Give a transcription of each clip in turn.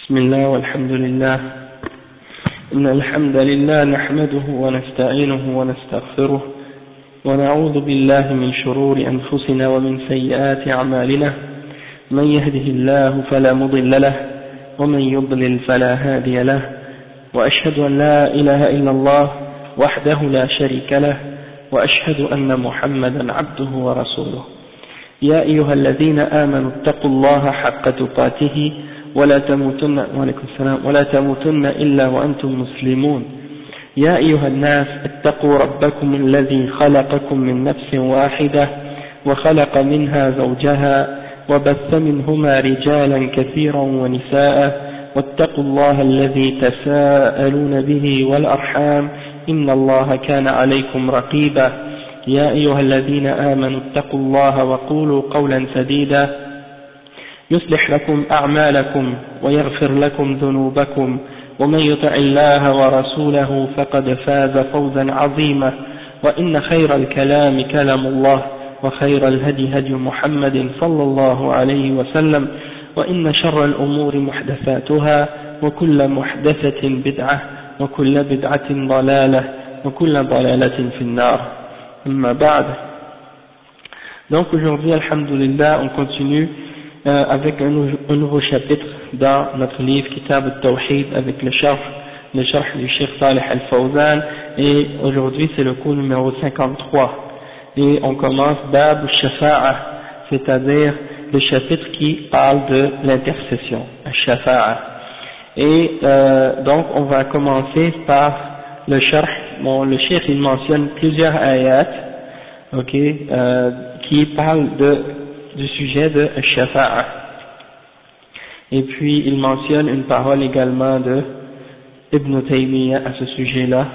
بسم الله والحمد لله إن الحمد لله نحمده ونستعينه ونستغفره ونعوذ بالله من شرور أنفسنا ومن سيئات أعمالنا من يهده الله فلا مضل له ومن يضلل فلا هادي له وأشهد أن لا إله إلا الله وحده لا شريك له وأشهد أن محمدا عبده ورسوله يا أيها الذين آمنوا اتقوا الله حق تقاته ولا تموتن إلا وأنتم مسلمون يا أيها الناس اتقوا ربكم الذي خلقكم من نفس واحدة وخلق منها زوجها وبث منهما رجالا كثيرا ونساء واتقوا الله الذي تساءلون به والأرحام إن الله كان عليكم رقيبا يا أيها الذين آمنوا اتقوا الله وقولوا قولا سديدا يصلح لكم أعمالكم ويغفر لكم ذنوبكم ومن يطع الله ورسوله فقد فاز فوزا عظيما وإن خير الكلام كلام الله وخير الهدي هدي محمد صلى الله عليه وسلم وإن شر الأمور محدثاتها وكل محدثة بدعة وكل بدعة ضلالة وكل ضلالة في النار أما بعد. Donc aujourd'hui, alhamdulillah, on continue avec un nouveau chapitre dans notre livre Kitab al-Tawhid avec le sharh du Cheikh Salih al-Fawzan, et aujourd'hui c'est le cours numéro 53 et on commence Bab al-Shafa'a, c'est-à-dire le chapitre qui parle de l'intercession, al-Shafa'a. Et donc on va commencer par le sharh. Bon, le Cheikh il mentionne plusieurs ayats, qui parlent du sujet de Shafa'a. Et puis il mentionne une parole également de Ibn Taymiyyah à ce sujet-là.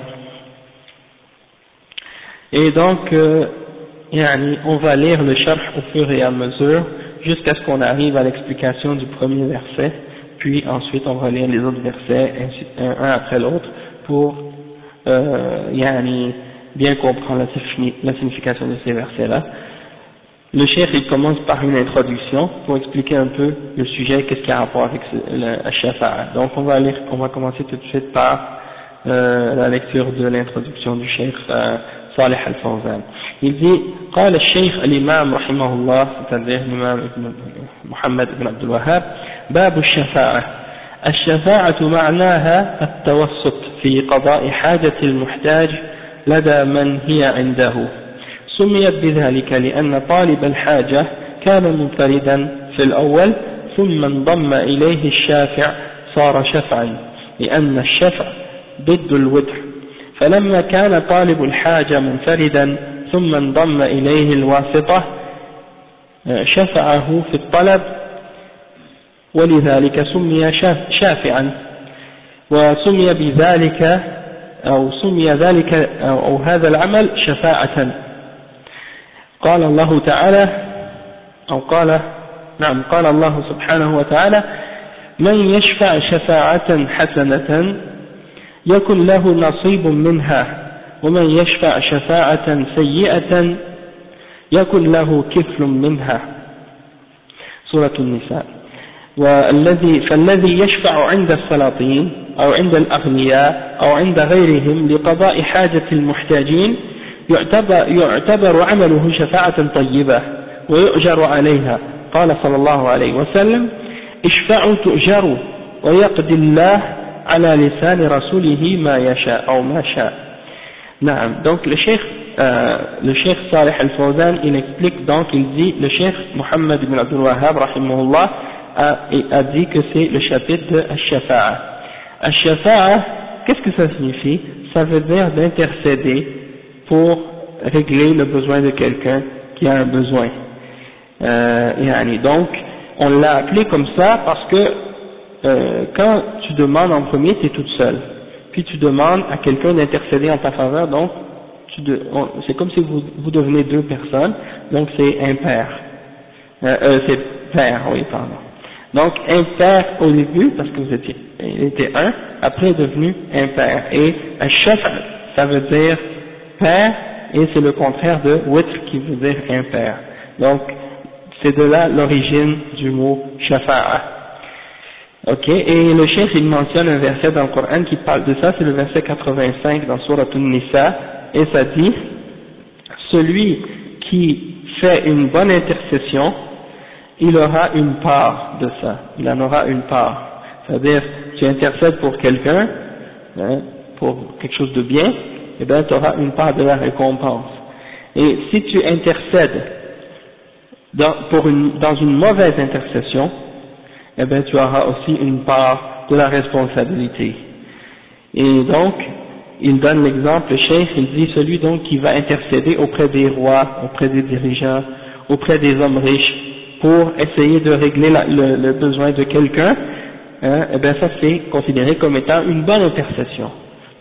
Et donc, on va lire le sharh au fur et à mesure jusqu'à ce qu'on arrive à l'explication du premier verset, puis ensuite on va lire les autres versets un après l'autre pour bien comprendre la signification de ces versets-là. Le cheikh il commence par une introduction pour expliquer un peu le sujet, qu'est-ce qu'il y a à rapport avec la shafa'a. Donc on va commencer tout de suite par la lecture de l'introduction du cheikh Salih al-Fawzan. Il dit قال الشيخ الإمام رحمه الله, c'est-à-dire l'imam Muhammad ibn Abdul Wahhab, باب الشفاعة. الشفاعة معناها التوسط في قضاء حاجة المحتاج لدى من هي عنده. سميت بذلك لأن طالب الحاجة كان منفردا في الأول ثم انضم إليه الشافع صار شفعا، لأن الشفع ضد الوتر، فلما كان طالب الحاجة منفردا ثم انضم إليه الواسطة شفعه في الطلب، ولذلك سمي شافعا، وسمي بذلك أو هذا العمل شفاعة. قال الله تعالى قال الله سبحانه وتعالى من يشفع شفاعة حسنة يكن له نصيب منها ومن يشفع شفاعة سيئة يكن له كفل منها. سورة النساء. فالذي يشفع عند السلاطين أو عند الأغنياء أو عند غيرهم لقضاء حاجة المحتاجين يعتبر عمله شفاعة طيبة ويؤجر عليها. قال صلى الله عليه وسلم اشفعوا تؤجروا ويقضي الله على لسان رسوله ما يشاء أو ما شاء. نعم. Donc le cheikh Salih al-Fawzan il explique, donc il dit, le cheikh Muhammad ibn Abdul Wahhab rahimahullah a dit que c'est le chapitre de Al-Shafa'a. Al-Shafa'a, qu'est-ce que ça signifie? Ça veut dire d'intercéder pour régler le besoin de quelqu'un qui a un besoin. Donc, on l'a appelé comme ça parce que quand tu demandes en premier, tu es toute seule. Puis tu demandes à quelqu'un d'intercéder en ta faveur, donc c'est comme si vous devenez deux personnes, donc c'est impair. C'est pair, oui, pardon. Donc impair au début, parce que il était un, après est devenu impair. Et al-shafa, ça veut dire pair, et c'est le contraire de witr qui veut dire impair. Donc c'est de là l'origine du mot shafa'a. Ok, et le chef il mentionne un verset dans le Coran qui parle de ça, c'est le verset 85 dans Surat An-Nisa, et ça dit, celui qui fait une bonne intercession, il aura une part de ça, il en aura une part. C'est-à-dire, tu intercèdes pour quelqu'un, hein, pour quelque chose de bien, eh bien tu auras une part de la récompense. Et si tu intercèdes dans une mauvaise intercession, eh bien tu auras aussi une part de la responsabilité. Et donc, il donne l'exemple, le cheikh, il dit celui donc qui va intercéder auprès des rois, auprès des dirigeants, auprès des hommes riches, pour essayer de régler le besoin de quelqu'un, hein, eh bien ça c'est considéré comme étant une bonne intercession.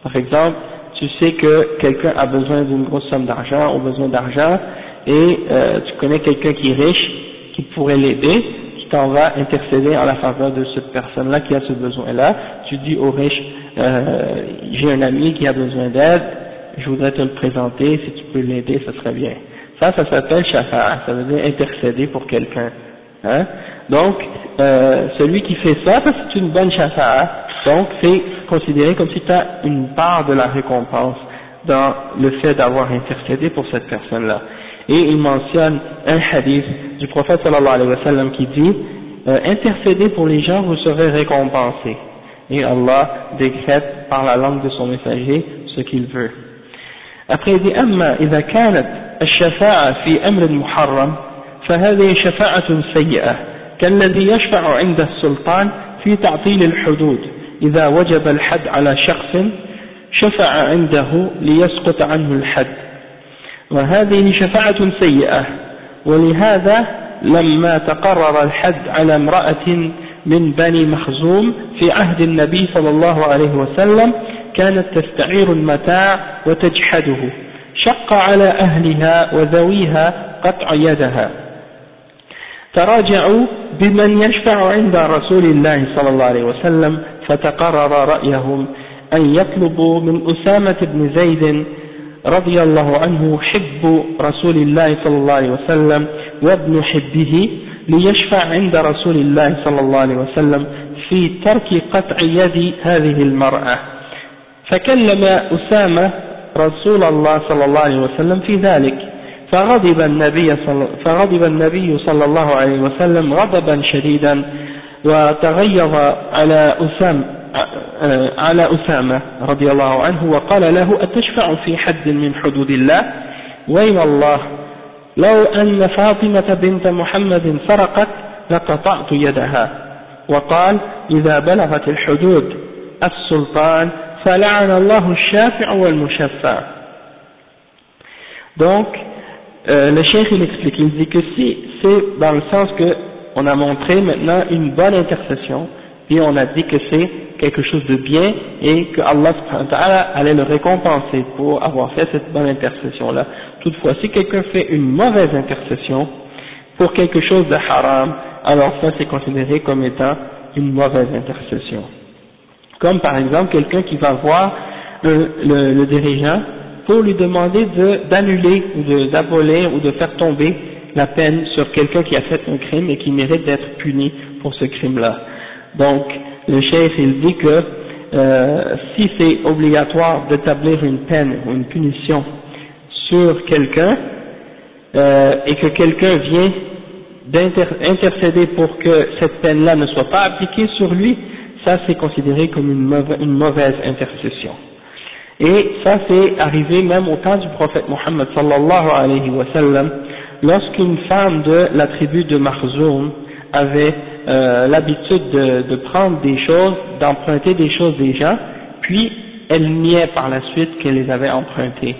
Par exemple, tu sais que quelqu'un a besoin d'une grosse somme d'argent, ou besoin d'argent, et tu connais quelqu'un qui est riche, qui pourrait l'aider, qui t'en va intercéder en la faveur de cette personne-là qui a ce besoin-là. Tu dis au riche, j'ai un ami qui a besoin d'aide, je voudrais te le présenter, si tu peux l'aider, ce serait bien. Ça s'appelle shafa'a, ça veut dire intercéder pour quelqu'un. Hein? Donc, celui qui fait ça c'est une bonne shafa'a, donc c'est considéré comme si tu as une part de la récompense dans le fait d'avoir intercédé pour cette personne-là. Et il mentionne un hadith du prophète sallallahu alayhi wa sallam qui dit intercédez pour les gens, vous serez récompensés. Et Allah décrète par la langue de son messager ce qu'il veut. Après il dit أما إذا كانت الشفاعة في أمر محرم فهذه شفاعة سيئة كالذي يشفع عند السلطان في تعطيل الحدود إذا وجب الحد على شخص شفع عنده ليسقط عنه الحد، وهذه شفاعة سيئة. ولهذا لما تقرر الحد على امرأة من بني مخزوم في عهد النبي صلى الله عليه وسلم كانت تستعير المتاع وتجحده، شق على أهلها وذويها قطع يدها، تراجعوا بمن يشفع عند رسول الله صلى الله عليه وسلم، فتقرر رأيهم أن يطلبوا من أسامة بن زيد رضي الله عنه حب رسول الله صلى الله عليه وسلم وابن حبه ليشفع عند رسول الله صلى الله عليه وسلم في ترك قطع يد هذه المرأة. فكلم أسامة رسول الله صلى الله عليه وسلم في ذلك، فغضب النبي صلى الله عليه وسلم غضبا شديدا وتغيظ على أسامة رضي الله عنه وقال له أتشفع في حد من حدود الله؟ ويم الله لو أن فاطمة بنت محمد سرقت لقطعت يدها. وقال إذا بلغت الحدود السلطان فلعن الله الشافع والمشفع. Donc le cheikh il explique, il dit que si c'est dans le sens que on a montré maintenant une bonne intercession, puis on a dit que c'est quelque chose de bien et que Allah subhanahu wa ta'ala allait le récompenser pour avoir fait cette bonne intercession là. Toutefois, si quelqu'un fait une mauvaise intercession pour quelque chose de haram, alors ça c'est considéré comme étant une mauvaise intercession. Comme par exemple quelqu'un qui va voir le dirigeant pour lui demander d'annuler ou d'abolir ou de faire tomber la peine sur quelqu'un qui a fait un crime et qui mérite d'être puni pour ce crime-là. Donc, le cheikh il dit que si c'est obligatoire d'établir une peine ou une punition sur quelqu'un et que quelqu'un vient d'intercéder pour que cette peine-là ne soit pas appliquée sur lui, ça c'est considéré comme une mauvaise intercession. Et ça c'est arrivé même au temps du prophète Mohammed sallallahu alayhi wa sallam, lorsqu'une femme de la tribu de Makhzoum avait l'habitude de prendre des choses, d'emprunter des choses des gens, puis elle niait par la suite qu'elle les avait empruntées.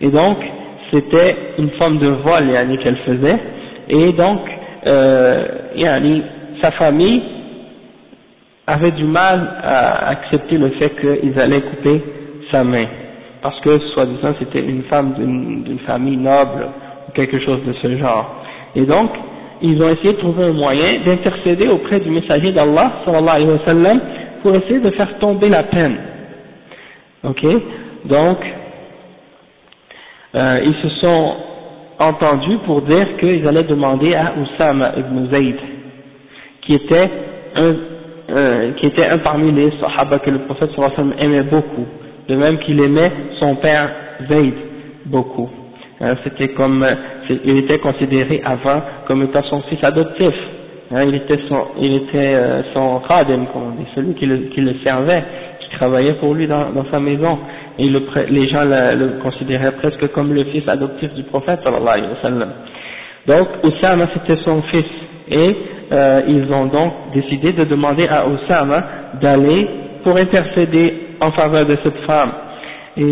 Et donc, c'était une forme de vol qu'elle faisait, et donc, sa famille avait du mal à accepter le fait qu'ils allaient couper sa main, parce que, soi-disant, c'était une femme d'une famille noble, ou quelque chose de ce genre. Et donc, ils ont essayé de trouver un moyen d'intercéder auprès du messager d'Allah, sallallahu alayhi wa sallam, pour essayer de faire tomber la peine. Ok? Donc, ils se sont entendus pour dire qu'ils allaient demander à Usama ibn Zayd, qui était qui était un parmi les sahaba que le prophète sallallahu alayhi wa sallam aimait beaucoup, de même qu'il aimait son père Zayd beaucoup. C'était comme, il était considéré avant comme étant son fils adoptif. Il était son khadim, comme on dit, celui qui le servait, qui travaillait pour lui dans sa maison. Et les gens le considéraient presque comme le fils adoptif du prophète sallallahu alayhi wa sallam. Donc Oussama c'était son fils, et ils ont donc décidé de demander à Oussama d'aller pour intercéder en faveur de cette femme. Et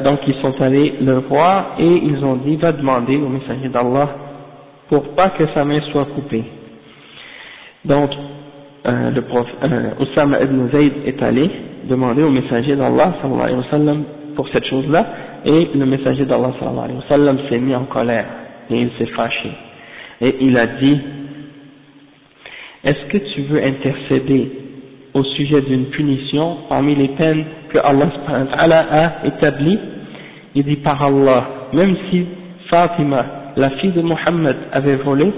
donc ils sont allés le voir et ils ont dit va demander au messager d'Allah pour pas que sa main soit coupée. Donc Oussama ibn Zayd est allé demander au messager d'Allah sallallahu alayhi wa sallam pour cette chose-là, et le messager d'Allah sallallahu alayhi wa sallam s'est mis en colère et il s'est fâché et il a dit: est-ce que tu veux intercéder au sujet d'une punition parmi les peines que Allah subhanahu wa ta'ala a établies? Il dit: par Allah, même si Fatima, la fille de Mohammed, avait volé,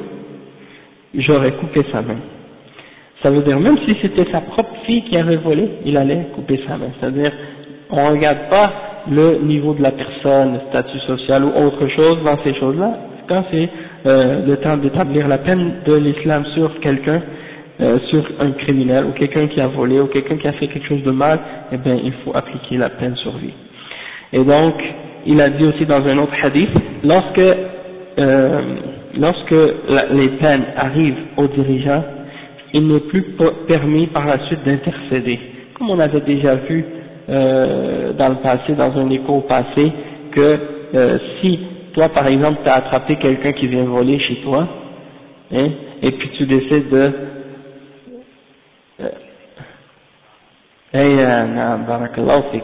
j'aurais coupé sa main. Ça veut dire, même si c'était sa propre fille qui avait volé, il allait couper sa main. C'est-à-dire, on ne regarde pas le niveau de la personne, le statut social ou autre chose dans ces choses-là. Quand c'est le temps d'établir la peine de l'islam sur quelqu'un, sur un criminel ou quelqu'un qui a volé ou quelqu'un qui a fait quelque chose de mal, eh bien il faut appliquer la peine sur lui. Et donc il a dit aussi dans un autre hadith, lorsque les peines arrivent aux dirigeants, il n'est plus permis par la suite d'intercéder, comme on avait déjà vu dans le passé, dans un écho passé, que si toi par exemple tu as attrapé quelqu'un qui vient voler chez toi, hein, et puis tu décides de barakallahu fik,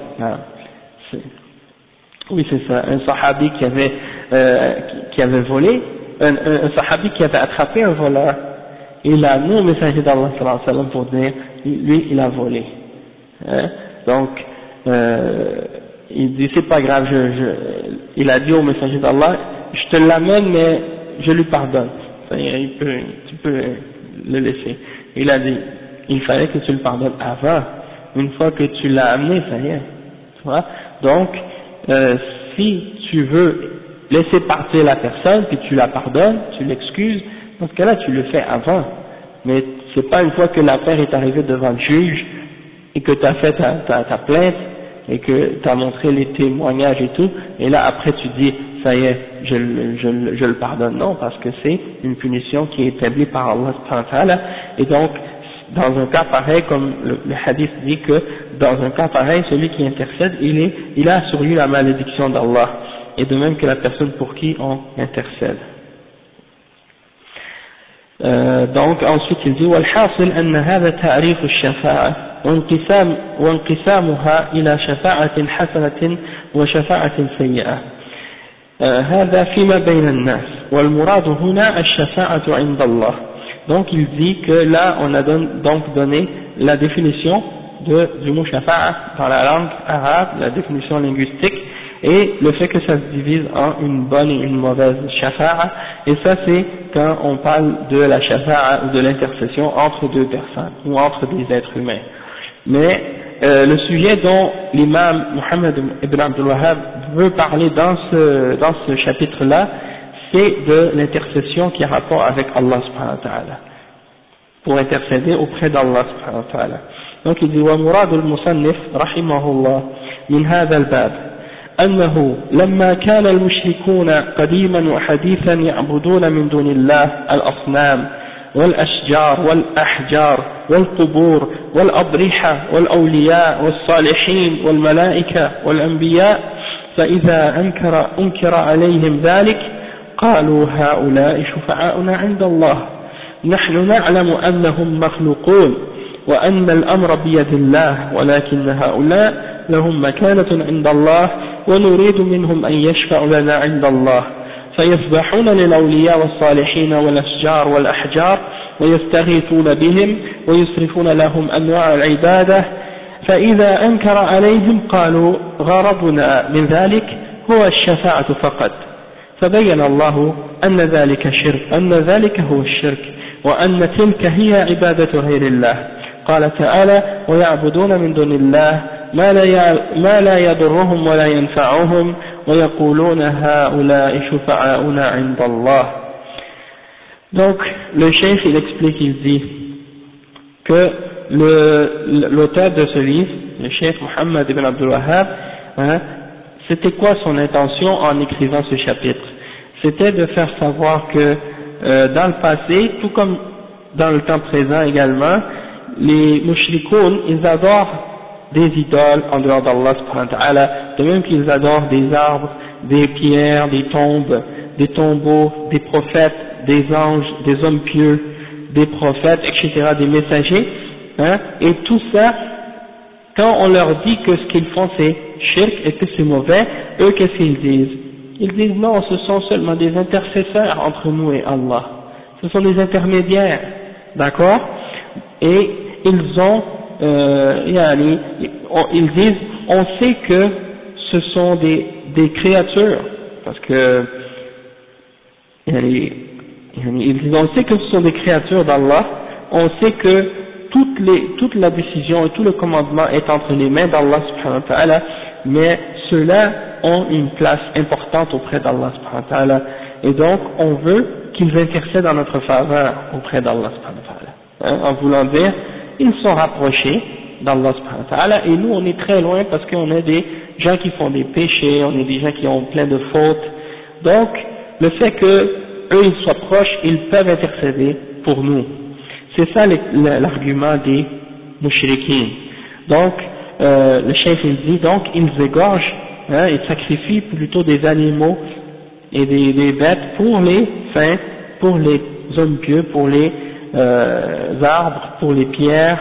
oui c'est ça, un sahabi qui avait volé, un sahabi qui avait attrapé un voleur, il a amené au messager d'Allah sallallahu alayhi wa sallam pour dire lui il a volé, hein, donc il dit c'est pas grave, il a dit au messager d'Allah je te l'amène mais je lui pardonne, tu peux le laisser. Il a dit il fallait que tu le pardonnes avant, une fois que tu l'as amené, ça y est, tu vois. Donc si tu veux laisser partir la personne puis tu la pardonnes, tu l'excuses, dans ce cas-là tu le fais avant, mais c'est pas une fois que l'affaire est arrivée devant le juge et que tu as fait ta plainte et que tu as montré les témoignages et tout, et là après tu dis ça y est, je le pardonne. Non, parce que c'est une punition qui est établie par Allah subhanahu wa ta'ala, et donc dans un cas pareil, comme le hadith dit que dans un cas pareil, celui qui intercède, il a sur lui la malédiction d'Allah, et de même que la personne pour qui on intercède. Donc ensuite il dit والحاصل أن هذا تعريف الشفاعة وانقسامها إلى شفاعة حسنة وشفاعة سيئة هذا فيما بين الناس والمراد هنا الشفاعة عند الله. Donc il dit que là on a donc donné la définition du mot shafa'a dans la langue arabe, la définition linguistique, et le fait que ça se divise en une bonne et une mauvaise shafa'a, et ça c'est quand on parle de la shafa'a ou de l'intercession entre deux personnes ou entre des êtres humains. Mais le sujet dont l'imam Muhammad ibn Abdul Wahhab veut parler dans ce chapitre-là, c'est de l'intercession qui a rapport avec Allah subhanahu wa ta'ala, pour intercéder auprès d'Allah subhanahu wa ta'ala. Donc il dit ومراد المصنف رحمه الله من هذا الباب أنه لما كان المشركون قديما وحديثا يعبدون من دون الله الأصنام والأشجار والأحجار والقبور والأضرحة والأولياء والصالحين والملائكة والأنبياء، فإذا أنكر عليهم ذلك قالوا هؤلاء شفعاؤنا عند الله، نحن نعلم أنهم مخلوقون وأن الأمر بيد الله، ولكن هؤلاء لهم مكانة عند الله ونريد منهم أن يشفعوا لنا عند الله، فيسبحون للأولياء والصالحين والأشجار والأحجار ويستغيثون بهم ويصرفون لهم أنواع العبادة، فإذا أنكر عليهم قالوا غرضنا من ذلك هو الشفاعة فقط، فبين الله أن ذلك هو الشرك، وأن تلك هي عبادة غير الله، قال تعالى ويعبدون من دون الله ما لا يضرهم ولا ينفعهم ويقولون هؤلاء شفعاؤنا عند الله. Donc le cheikh il explique, il dit que l'auteur de ce livre, le cheikh Muhammad ibn Abdul Wahhab, c'était quoi son intention en écrivant ce chapitre? C'était de faire savoir que dans le passé, tout comme dans le temps présent également, les mushrikoun, ils adorent des idoles en dehors d'Allah subhanahu wa ta'ala, de même qu'ils adorent des arbres, des pierres, des tombes, des tombeaux, des prophètes, des anges, des hommes pieux, des prophètes, etc., des messagers, et tout ça, quand on leur dit que ce qu'ils font c'est shirk et que c'est mauvais, eux qu'est-ce qu'ils disent? Ils disent non, ce sont seulement des intercesseurs entre nous et Allah, ce sont des intermédiaires, d'accord? Et ils ont ils disent on sait que ce sont des créatures, parce que ils disent on sait que ce sont des créatures d'Allah, on sait que toute la décision et tout le commandement est entre les mains d'Allah subhanahu wa ta'ala, mais ceux-là ont une place importante auprès d'Allah subhanahu wa ta'ala, et donc on veut qu'ils intercèdent en notre faveur auprès d'Allah subhanahu wa ta'ala, en voulant dire ils sont rapprochés d'Allah subhanahu wa ta'ala, et nous on est très loin parce qu'on est des gens qui font des péchés, on est des gens qui ont plein de fautes, donc le fait que eux ils soient proches, ils peuvent intercéder pour nous. C'est ça l'argument des mushrikines. Donc le cheikh il dit donc ils égorgent, ils sacrifient plutôt des animaux et des bêtes pour les saints, pour les hommes pieux, pour les arbres, pour les pierres,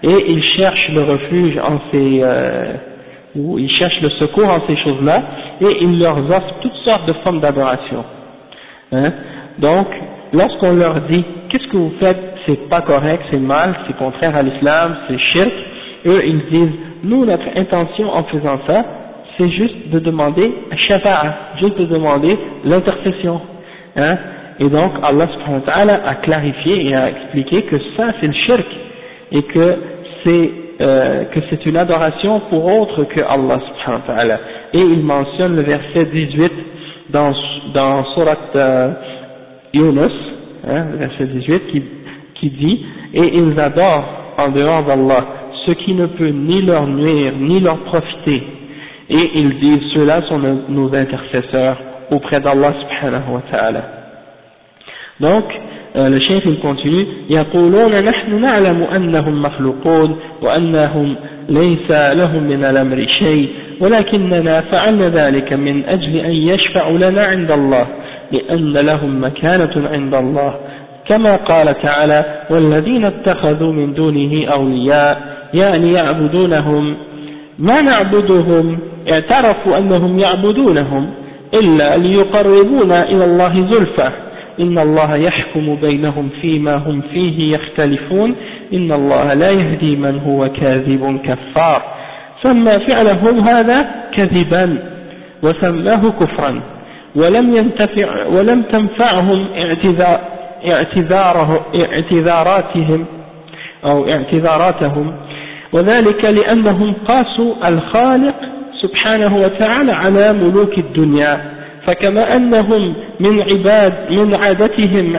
et ils cherchent le refuge en ou ils cherchent le secours en ces choses-là, et ils leur offrent toutes sortes de formes d'adoration. Donc, lorsqu'on leur dit qu'est-ce que vous faites, c'est pas correct, c'est mal, c'est contraire à l'islam, c'est shirk, eux ils disent nous notre intention en faisant ça, c'est juste de demander shafa'a, juste de demander l'intercession. Et donc Allah subhanahu wa ta'ala a clarifié et a expliqué que ça c'est le shirk, et que c'est une adoration pour autre que Allah subhanahu wa ta'ala. Et il mentionne le verset 18 dans Surat Yunus, le verset 18 qui dit et ils adorent en dehors d'Allah ce qui ne peut ni leur nuire ni leur profiter, et ils disent ceux-là sont nos intercesseurs auprès d'Allah subhanahu wa ta'ala. Donc le cheikh il continue يقولون نحن نعلم أنهم مخلوقون وأنهم ليس لهم من الأمر شيء ولكننا فعلنا ذلك من أجل أن يشفعوا لنا عند الله لأن لهم مكانة عند الله كما قال تعالى والذين اتخذوا من دونه أولياء يعني يعبدونهم ما نعبدهم اعترفوا أنهم يعبدونهم إلا ليقربونا إلى الله زلفى إن الله يحكم بينهم فيما هم فيه يختلفون إن الله لا يهدي من هو كاذب كفار سمى فعلهم هذا كذبا وسماه كفرا ولم تنفعهم اعتذاراتهم وذلك لأنهم قاسوا الخالق سبحانه وتعالى على ملوك الدنيا فكما أنهم من عادتهم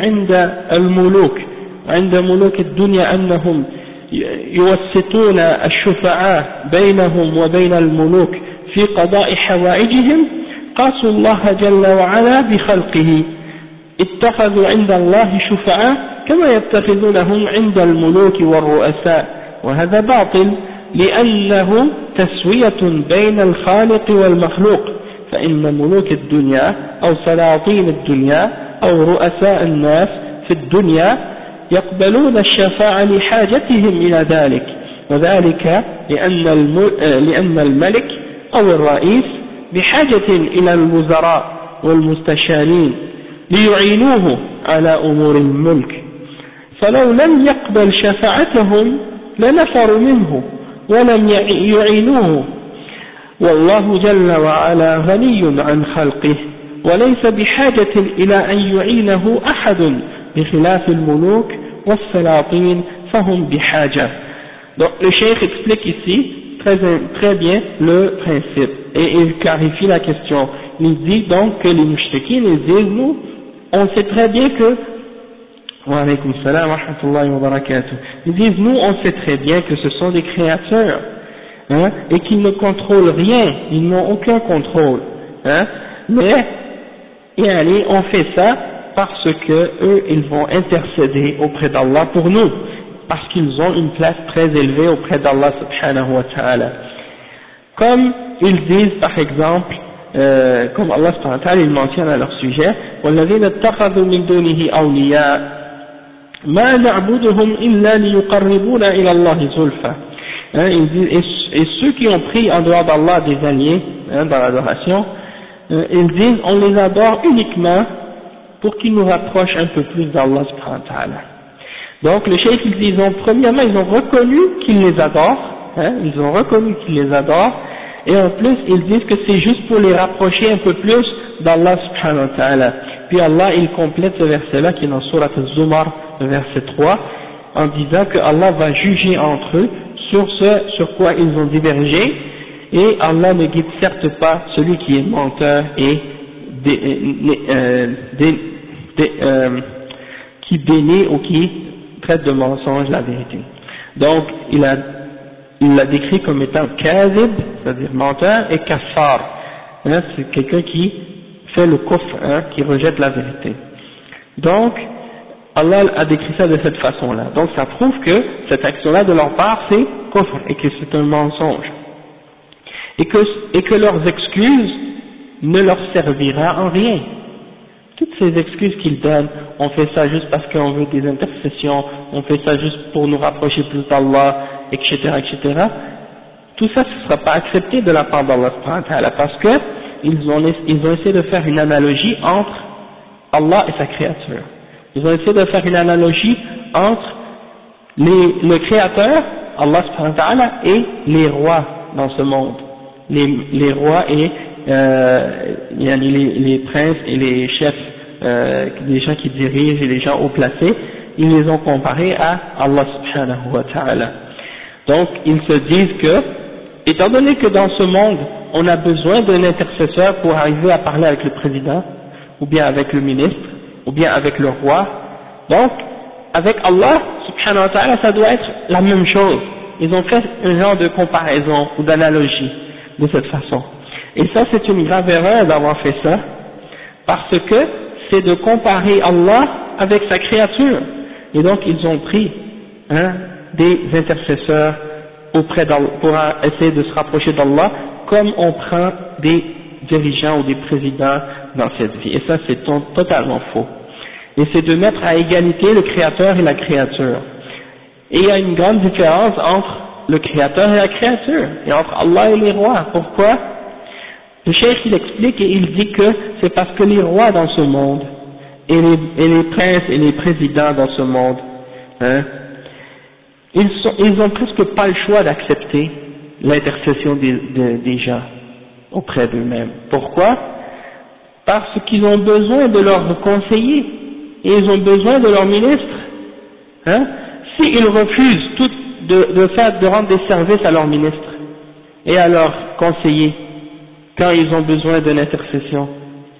عند ملوك الدنيا أنهم يوسطون الشفعاء بينهم وبين الملوك في قضاء حوائجهم قاسوا الله جل وعلا بخلقه اتخذوا عند الله شفعاء كما يتخذونهم عند الملوك والرؤساء وهذا باطل لأنه تسوية بين الخالق والمخلوق فإن ملوك الدنيا أو سلاطين الدنيا أو رؤساء الناس في الدنيا يقبلون الشفاعة لحاجتهم إلى ذلك وذلك لأن الملك أو الرئيس بحاجة إلى الوزراء والمستشارين ليعينوه على أمور الملك فلو لم يقبل شفاعتهم لنفروا منه ولم يعينوه والله جل وعلا غني عن خلقه وليس بحاجة إلى أن يعينه أحد بخلاف الملوك والسلاطين فهم بحاجة. Donc le cheikh explique ici très bien le principe et il clarifie la question. Il dit donc que les mushrikines, ils disent, nous, on sait très bien que, wa alaykum salam wa rahmatullahi wa barakatuh, ils disent, nous, on sait très bien que ce sont des créateurs, hein, et qu'ils ne contrôlent rien, ils n'ont aucun contrôle, hein, mais, et allez, on fait ça parce que eux, ils vont intercéder auprès d'Allah pour nous, parce qu'ils ont une place très élevée auprès d'Allah subhanahu wa ta'ala. Comme ils disent par exemple, comme Allah subhanahu wa ta'ala il mentionne à leur sujet, وَالَّذِينَ اتَّخَذُوا مِن دُونِهِ أَوْلِيَاءَ مَا نَعْبُدُهُمْ إِلَّا لِيُقَرِّبُونَ إِلَى اللَّهِ زُلْفًا. Ils disent, et ceux qui ont pris en dehors d'Allah des alliés, hein, dans l'adoration, ils disent on les adore uniquement pour qu'ils nous rapprochent un peu plus d'Allah subhanahu wa ta'ala. Donc le cheikh ils disent, premièrement ils ont reconnu qu'ils les adorent, hein, ils ont reconnu qu'ils les adorent, et en plus ils disent que c'est juste pour les rapprocher un peu plus d'Allah subhanahu wa ta'ala. Puis Allah il complète ce verset là qui est dans Surat Al-Zumar, verset 3, en disant que Allah va juger entre eux sur ce sur quoi ils ont divergé, et Allah ne guide certes pas celui qui est menteur et qui dénie ou qui traite de mensonge la vérité. Donc il l'a décrit comme étant kazib, c'est-à-dire menteur, et kaffar, hein, c'est quelqu'un qui fait le kufr, hein, qui rejette la vérité. Donc Allah a décrit ça de cette façon-là. Donc ça prouve que cette action-là de leur part c'est kufr et que c'est un mensonge, et que leurs excuses ne leur servira en rien. Toutes ces excuses qu'ils donnent, on fait ça juste parce qu'on veut des intercessions, on fait ça juste pour nous rapprocher plus d'Allah, etc., etc. Tout ça, ce ne sera pas accepté de la part d'Allah subhanahu wa ta'ala, parce que ils ont essayé de faire une analogie entre Allah et sa créature. Ils ont essayé de faire une analogie entre le créateur, Allah subhanahu wa ta'ala, et les rois dans ce monde. Les rois et les princes et les chefs, les gens qui dirigent et les gens haut placés, ils les ont comparés à Allah subhanahu wa ta'ala. Donc ils se disent que, étant donné que dans ce monde on a besoin d'un intercesseur pour arriver à parler avec le président, ou bien avec le ministre, ou bien avec le roi, donc avec Allah subhanahu wa ta'ala ça doit être la même chose. Ils ont fait un genre de comparaison ou d'analogie de cette façon. Et ça c'est une grave erreur d'avoir fait ça, parce que c'est de comparer Allah avec sa créature. Et donc ils ont pris, hein, des intercesseurs auprès d'Allah pour essayer de se rapprocher d'Allah, comme on prend des dirigeants ou des présidents dans cette vie. Et ça c'est totalement faux. Et c'est de mettre à égalité le créateur et la créature. Et il y a une grande différence entre le créateur et la créature, et entre Allah et les rois. Pourquoi? Le cheikh il explique et il dit que c'est parce que les rois dans ce monde, et les princes et les présidents dans ce monde, hein, ils ont presque pas le choix d'accepter l'intercession des gens auprès d'eux-mêmes. Pourquoi? Parce qu'ils ont besoin de leurs conseillers, et ils ont besoin de leurs ministres. Hein? S'ils refusent de rendre des services à leurs ministres et à leurs conseillers quand ils ont besoin d'une intercession,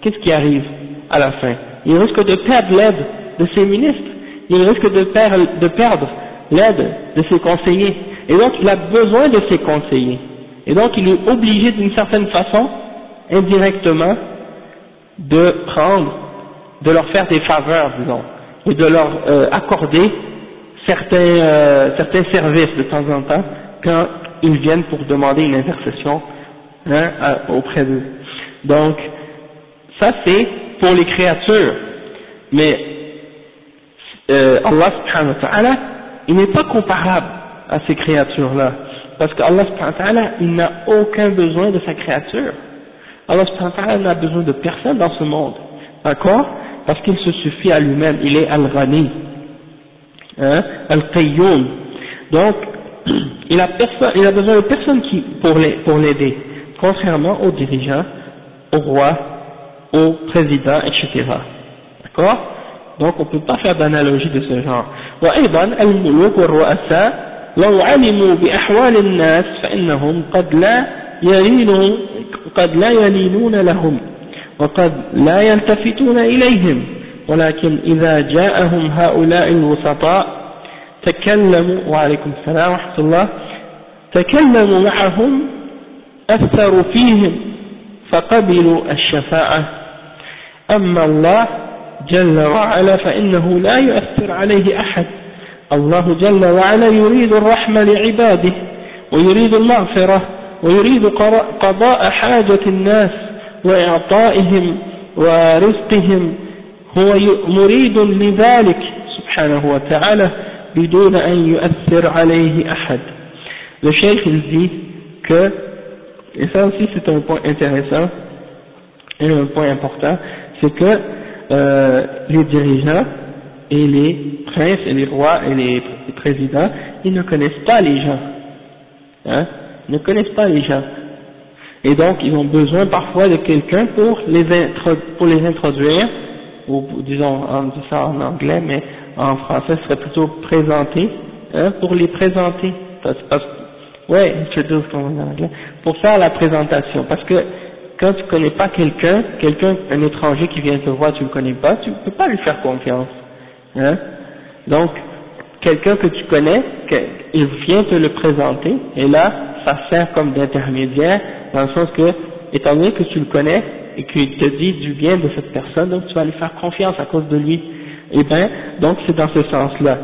qu'est-ce qui arrive à la fin? Ils risquent de perdre l'aide de ces ministres, ils risquent de perdre l'aide de ses conseillers, et donc il a besoin de ses conseillers, et donc il est obligé d'une certaine façon, indirectement, de leur faire des faveurs, disons, et de leur accorder certains services de temps en temps quand ils viennent pour demander une intercession, hein, auprès d'eux. Donc ça c'est pour les créatures, mais Allah subhanahu wa ta'ala il n'est pas comparable à ces créatures là, parce que Allah subhanahu wa ta'ala il n'a aucun besoin de sa créature. Allah subhanahu wa ta'ala n'a besoin de personne dans ce monde, d'accord, parce qu'il se suffit à lui-même, il est Al-Ghani, hein, Al-Qayyum. Donc il a besoin de personne pour l'aider, contrairement aux dirigeants, aux rois, aux présidents, etc. D'accord? Donc on ne peut pas faire d'analogie de ce genre. وأيضا الملوك والرؤساء لو علموا بأحوال الناس فإنهم قد لا يلينون لهم وقد لا يلتفتون إليهم ولكن إذا جاءهم هؤلاء الوسطاء تكلموا وعليكم السلام ورحمة الله تكلموا معهم أثروا فيهم فقبلوا الشفاعة أما الله جل وعلا فإنه لا يؤثر عليه أحد الله جل وعلا يريد الرحمة لعباده ويريد المغفرة ويريد قضاء حاجة الناس وإعطائهم ورزقهم هو مريد لذلك سبحانه وتعالى بدون أن يؤثر عليه أحد. Le cheikh il dit que, et ça aussi c'est un point intéressant et un point important, c'est que les dirigeants et les princes et les rois et les présidents, ils ne connaissent pas les gens, hein, ils ne connaissent pas les gens, et donc ils ont besoin parfois de quelqu'un pour les introduire, ou disons, on dit ça en anglais, mais en français ce serait plutôt présenter, hein, pour les présenter, ouais, introduce comme on dit en anglais, pour faire la présentation, parce que quand tu connais pas quelqu'un, un étranger qui vient te voir, tu le connais pas, tu peux pas lui faire confiance, hein. Donc, quelqu'un que tu connais, il vient te le présenter, et là, ça sert comme d'intermédiaire, dans le sens que, étant donné que tu le connais, et qu'il te dit du bien de cette personne, donc tu vas lui faire confiance à cause de lui. Et ben, donc c'est dans ce sens-là.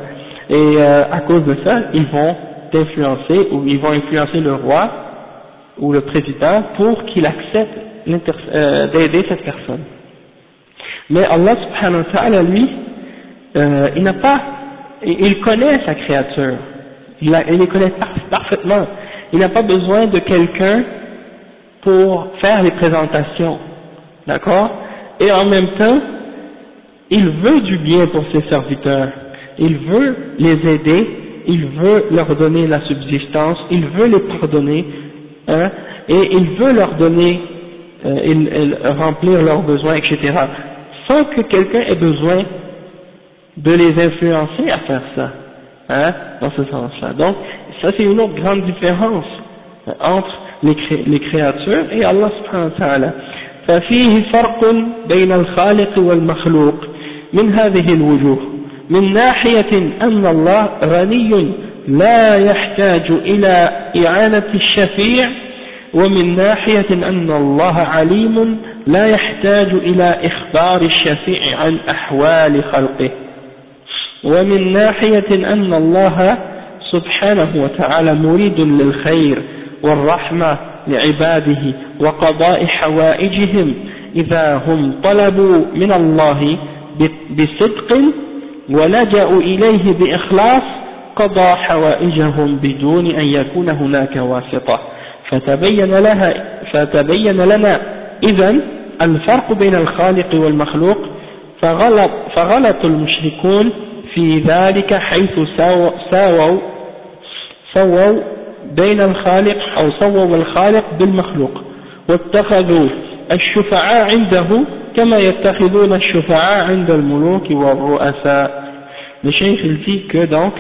Et à cause de ça, ils vont t'influencer, ou ils vont influencer le roi, ou le président, pour qu'il accepte d'aider cette personne. Mais Allah subhanahu wa ta'ala, lui, il n'a pas, il connaît sa créature, il les connaît parfaitement, il n'a pas besoin de quelqu'un pour faire les présentations, d'accord? Et en même temps, il veut du bien pour ses serviteurs, il veut les aider, il veut leur donner la subsistance, il veut les pardonner, hein, et il veut leur donner, remplir leurs besoins, etc., sans que quelqu'un ait besoin de les influencer à faire ça, hein, dans ce sens-là. Donc, ça c'est une autre grande différence entre les créatures et Allah subhanahu wa ta'ala. ففيه فرق بين الخالق والمخلوق من هذه الوجوه من ناحية أن الله غني لا يحتاج إلى إعانة الشفيع ومن ناحية أن الله عليم لا يحتاج إلى إخبار الشفيع عن أحوال خلقه ومن ناحية أن الله سبحانه وتعالى مريد للخير والرحمة لعباده وقضاء حوائجهم إذا هم طلبوا من الله بصدق ولجأوا إليه بإخلاص قضى حوائجهم بدون أن يكون هناك واسطة فتبين لنا إذن الفرق بين الخالق والمخلوق فغلط المشركون في ذلك حيث سووا بين الخالق أو سووا الخالق بالمخلوق واتخذوا الشفعاء عنده كما يتخذون الشفعاء عند الملوك والرؤساء. Le cheikh il dit que donc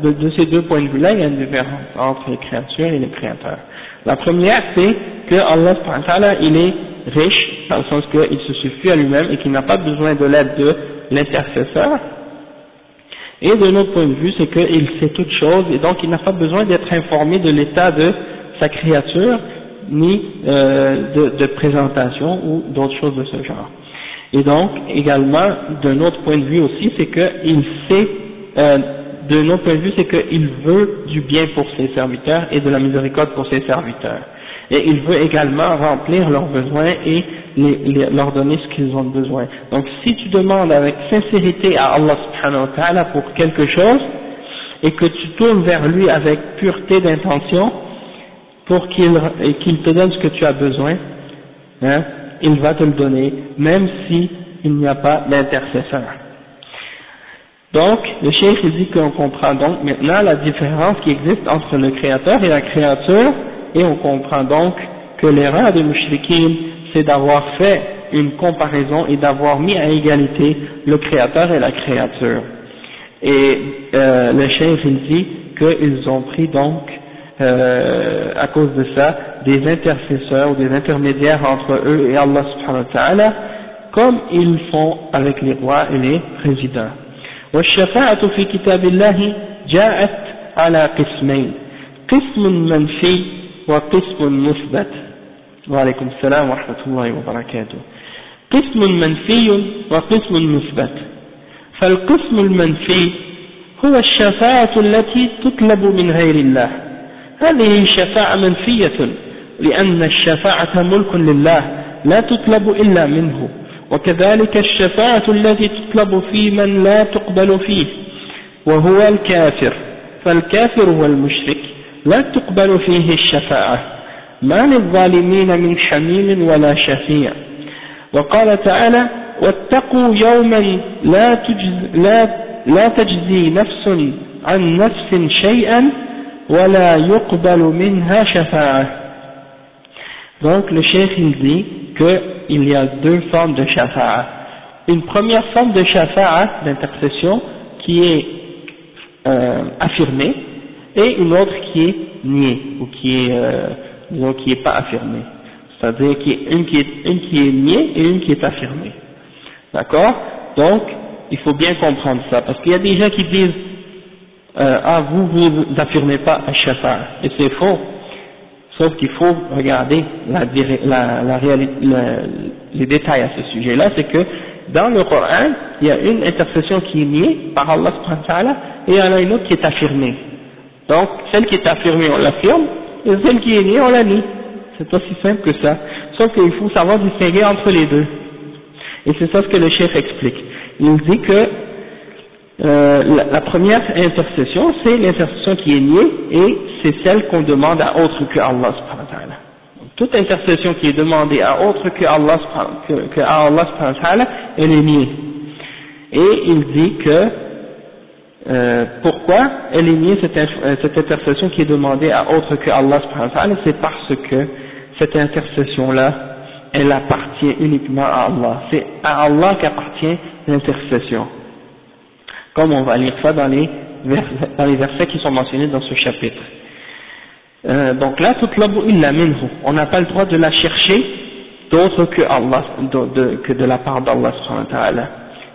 de ces deux points de vue là il y a une différence entre les créatures et les créateurs. La première c'est que Allah subhanahu wa ta'ala il est riche dans le sens qu'il se suffit à lui-même et qu'il n'a pas besoin de l'aide de l'intercesseur. Et de notre point de vue, c'est qu'il sait toutes choses et donc il n'a pas besoin d'être informé de l'état de sa créature, ni de présentation ou d'autres choses de ce genre. Et donc, également, de notre point de vue aussi, c'est qu'il sait, de notre point de vue, c'est qu'il veut du bien pour ses serviteurs et de la miséricorde pour ses serviteurs. Et il veut également remplir leurs besoins et leur donner ce qu'ils ont besoin. Donc si tu demandes avec sincérité à Allah subhanahu wa ta'ala pour quelque chose et que tu tournes vers lui avec pureté d'intention pour qu'il te donne ce que tu as besoin, hein, il va te le donner même si il n'y a pas d'intercesseur. Donc le cheikh il dit qu'on comprend donc maintenant la différence qui existe entre le créateur et la créature, et on comprend donc que l'erreur des mushrikin c'est d'avoir fait une comparaison et d'avoir mis à égalité le créateur et la créature. Et le cheikh il dit qu'ils ont pris donc, à cause de ça, des intercesseurs ou des intermédiaires entre eux et Allah subhanahu wa ta'ala, comme ils font avec les rois et les présidents. والشفاعة في كتاب الله جاءت على قسمين قسم منفي وقسم مثبت. وعليكم السلام ورحمة الله وبركاته. قسم منفي وقسم مثبت. فالقسم المنفي هو الشفاعة التي تطلب من غير الله. هذه شفاعة منفية لأن الشفاعة ملك لله لا تطلب إلا منه، وكذلك الشفاعة التي تطلب في من لا تقبل فيه وهو الكافر، فالكافر والمشرك لا تقبل فيه الشفاعة، ما للظالمين من حميم ولا شفيع. وقال تعالى: واتقوا يوما لا تجزي نفس عن نفس شيئا ولا يقبل منها شفاعة. Donc le cheikh il dit qu'il y a deux formes de shafa'a. Une première forme de shafa'a, d'intercession, qui est affirmée, et une autre qui est niée, ou qui est pas affirmée. C'est-à-dire une qui est niée et une qui est affirmée. D'accord? Donc, il faut bien comprendre ça, parce qu'il y a des gens qui disent vous n'affirmez pas à shafa'a, et c'est faux. Sauf qu'il faut regarder les détails à ce sujet-là, c'est que dans le Coran, il y a une intercession qui est niée par Allah subhanahu wa ta'ala, et il y en a une autre qui est affirmée. Donc, celle qui est affirmée, on l'affirme, et celle qui est niée, on la nie. C'est aussi simple que ça. Sauf qu'il faut savoir distinguer entre les deux. Et c'est ça ce que le chef explique. Il dit que la première intercession, c'est l'intercession qui est niée, et c'est celle qu'on demande à autre que Allah subhanahu wa ta'ala. Toute intercession qui est demandée à autre que Allah subhanahu wa ta'ala, elle est niée. Et il dit que pourquoi elle est niée, cette intercession qui est demandée à autre que Allah subhanahu wa ta'ala, c'est parce que cette intercession-là, elle appartient uniquement à Allah. C'est à Allah qu'appartient l'intercession. Comme on va lire ça dans les versets qui sont mentionnés dans ce chapitre. Donc là, tutlabu illa minhu, on n'a pas le droit de la chercher d'autre que Allah, que de la part d'Allah subhanahu wa ta'ala.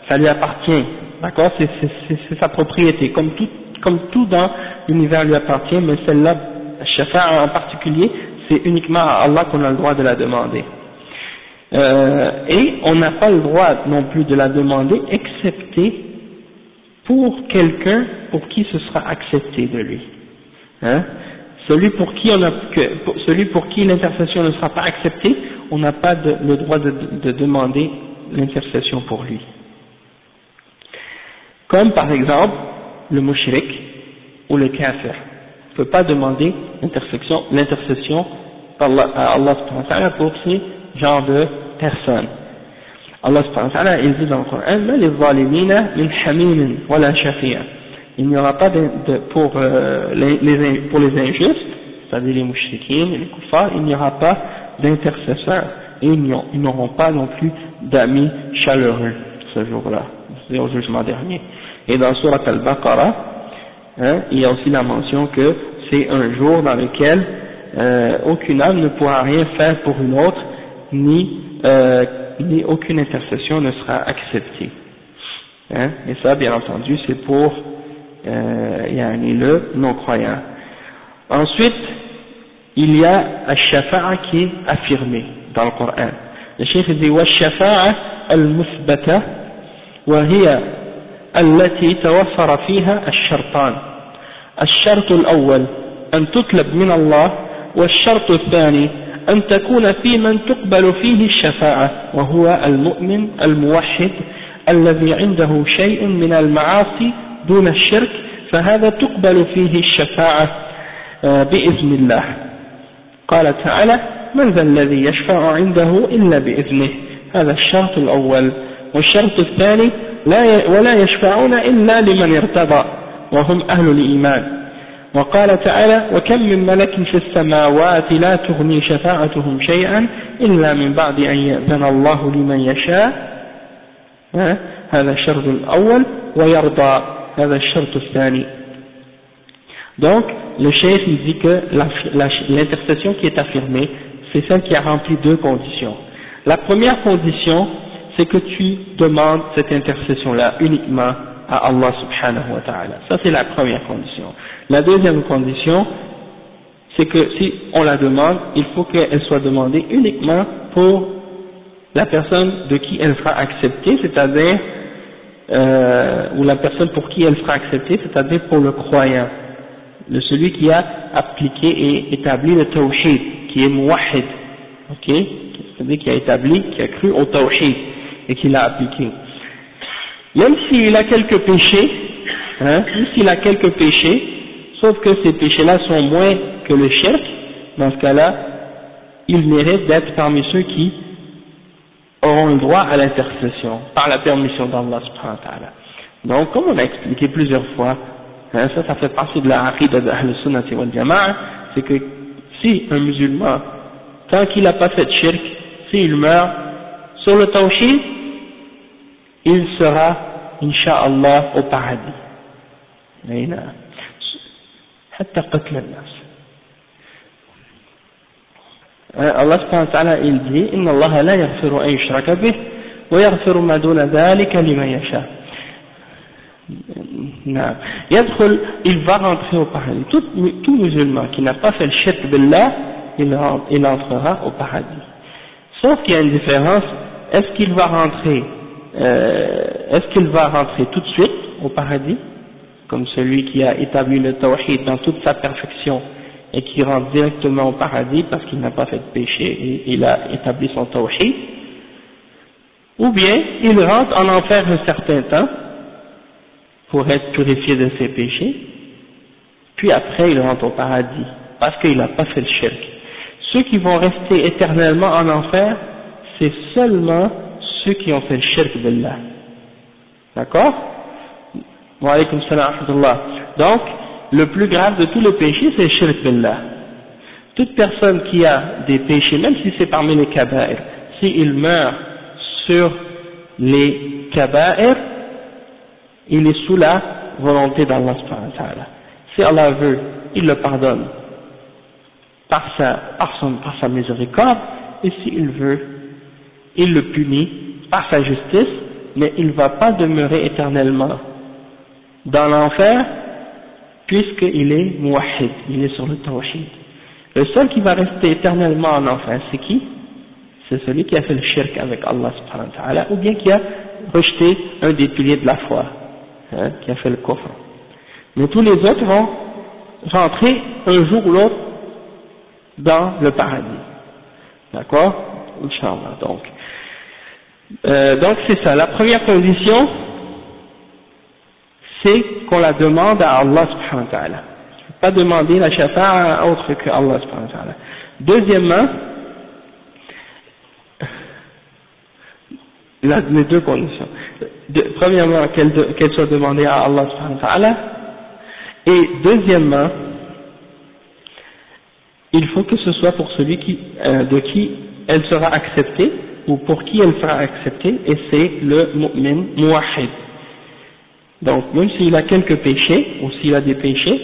Ça lui appartient, d'accord, c'est sa propriété, comme tout dans l'univers lui appartient, mais celle-là, shafa'a en particulier, c'est uniquement à Allah qu'on a le droit de la demander. Et on n'a pas le droit non plus de la demander, excepté pour quelqu'un pour qui ce sera accepté de lui. Hein? Celui pour qui l'intercession ne sera pas acceptée, on n'a pas le droit de demander l'intercession pour lui. Comme par exemple le mushrik ou le kafir. On ne peut pas demander l'intercession à Allah subhanahu wa ta'ala pour ces genres de personnes. Allah subhanahu wa ta'ala, il dit dans le Coran: "Ma lil-zalimina min hamimin wala shafi'a." Il n'y aura pas pour les injustes, c'est-à-dire les mouchriquines et les kuffars, il n'y aura pas d'intercesseurs, et ils n'auront pas non plus d'amis chaleureux ce jour-là, c'est au jugement dernier. Et dans Surat Al-Baqarah, il y a aussi la mention que c'est un jour dans lequel aucune âme ne pourra rien faire pour une autre, ni aucune intercession ne sera acceptée. Et ça, bien entendu, c'est pour le non-croyant. Ensuite, il y a al-shafa'a qui est affirmé dans le Coran. Le cheikh dit: وَالشَّفَاعَةُ الْمُثْبَتَةُ وَهِيَ التي توفر فيها الشرطان. الشرط الأول أن تطلب من الله، والشرط الثاني أن تكون في من تقبل فيه الشفاعة، وهو المؤمن الموحد الذي عنده شيء من المعاصي دون الشرك، فهذا تقبل فيه الشفاعة بإذن الله. قال تعالى: من ذا الذي يشفع عنده إلا بإذنه. هذا الشرط الأول. والشرط الثاني: ولا يشفعون إلا لمن ارتضى وهم أهل الإيمان. وقال تعالى: وكم من ملك في السماوات لا تغني شفاعتهم شيئا إلا من بعد أن يأذن الله لمن يشاء. هذا الشرط الأول. ويرضى. هذا الشرط الثاني. Donc, le cheikh il dit que l'intercession qui est affirmée, c'est celle qui a rempli deux conditions. La première condition, c'est que tu demandes cette intercession-là uniquement à Allah subhanahu wa ta'ala. Ça c'est la première condition. La deuxième condition, c'est que si on la demande, il faut qu'elle soit demandée uniquement pour la personne de qui elle sera acceptée, c'est-à-dire, ou la personne pour qui elle sera acceptée, c'est-à-dire pour le croyant, celui qui a appliqué et établi le tawhid, qui est muwahhid, ok, c'est-à-dire qui a établi, qui a cru au tawhid et qui l'a appliqué. Même s'il a quelques péchés, même s'il a quelques péchés, sauf que ces péchés-là sont moins que le shirk, dans ce cas-là, il mérite d'être parmi ceux qui auront le droit à l'intercession, par la permission d'Allah subhanahu wa ta'ala. Donc, comme on a expliqué plusieurs fois, ça fait partie de la aqidah de Ahl Sunnati wal Jama'a, c'est que si un musulman, tant qu'il n'a pas fait shirk, s'il meurt sur le tawhid, il sera, incha'Allah, au paradis. حتى قتل الناس. Allah subhanahu wa ta'ala il dit إن الله لا يغفر أن يشرك به ويغفر ما دون ذلك لمن يشاء. Il va rentrer au paradis. Tout musulman qui n'a pas fait le shirk billah, il entrera au paradis. Sauf qu'il y a une différence. Est-ce qu'il va rentrer tout de suite au paradis, comme celui qui a établi le tawhid dans toute sa perfection et qui rentre directement au paradis parce qu'il n'a pas fait de péché et il a établi son tawhid, ou bien il rentre en enfer un certain temps pour être purifié de ses péchés, puis après il rentre au paradis parce qu'il n'a pas fait le shirk. Ceux qui vont rester éternellement en enfer, c'est seulement ceux qui ont fait le shirk billah. D'accord? Wa alaykum salam wa rahmatullah. Donc, le plus grave de tous les péchés, c'est le shirk billah. Toute personne qui a des péchés, même si c'est parmi les kaba'ir, s'il meurt sur les kaba'ir, il est sous la volonté d'Allah subhanahu wa ta'ala. Si Allah veut, il le pardonne par sa miséricorde, et s'il veut, il le punit par sa justice, mais il ne va pas demeurer éternellement dans l'enfer, puisqu'il est muwahhid, il est sur le tawhid. Le seul qui va rester éternellement en enfer, c'est qui? C'est celui qui a fait le shirk avec Allah subhanahu wa ta'ala, ou bien qui a rejeté un des piliers de la foi, qui a fait le kufr. Mais tous les autres vont rentrer un jour ou l'autre dans le paradis. D'accord? Inch'Allah. Donc c'est ça. La première condition, c'est qu'on la demande à Allah subhanahu wa ta'ala. Pas demander la shafa'a à autre que Allah subhanahu wa ta'ala. Deuxièmement, les deux conditions. Premièrement, qu'elle soit demandée à Allah subhanahu wa ta'ala. Et deuxièmement, il faut que ce soit pour celui de qui elle sera acceptée, ou pour qui elle sera acceptée, et c'est le mu'min muwahhid. Donc, même s'il a quelques péchés, ou s'il a des péchés,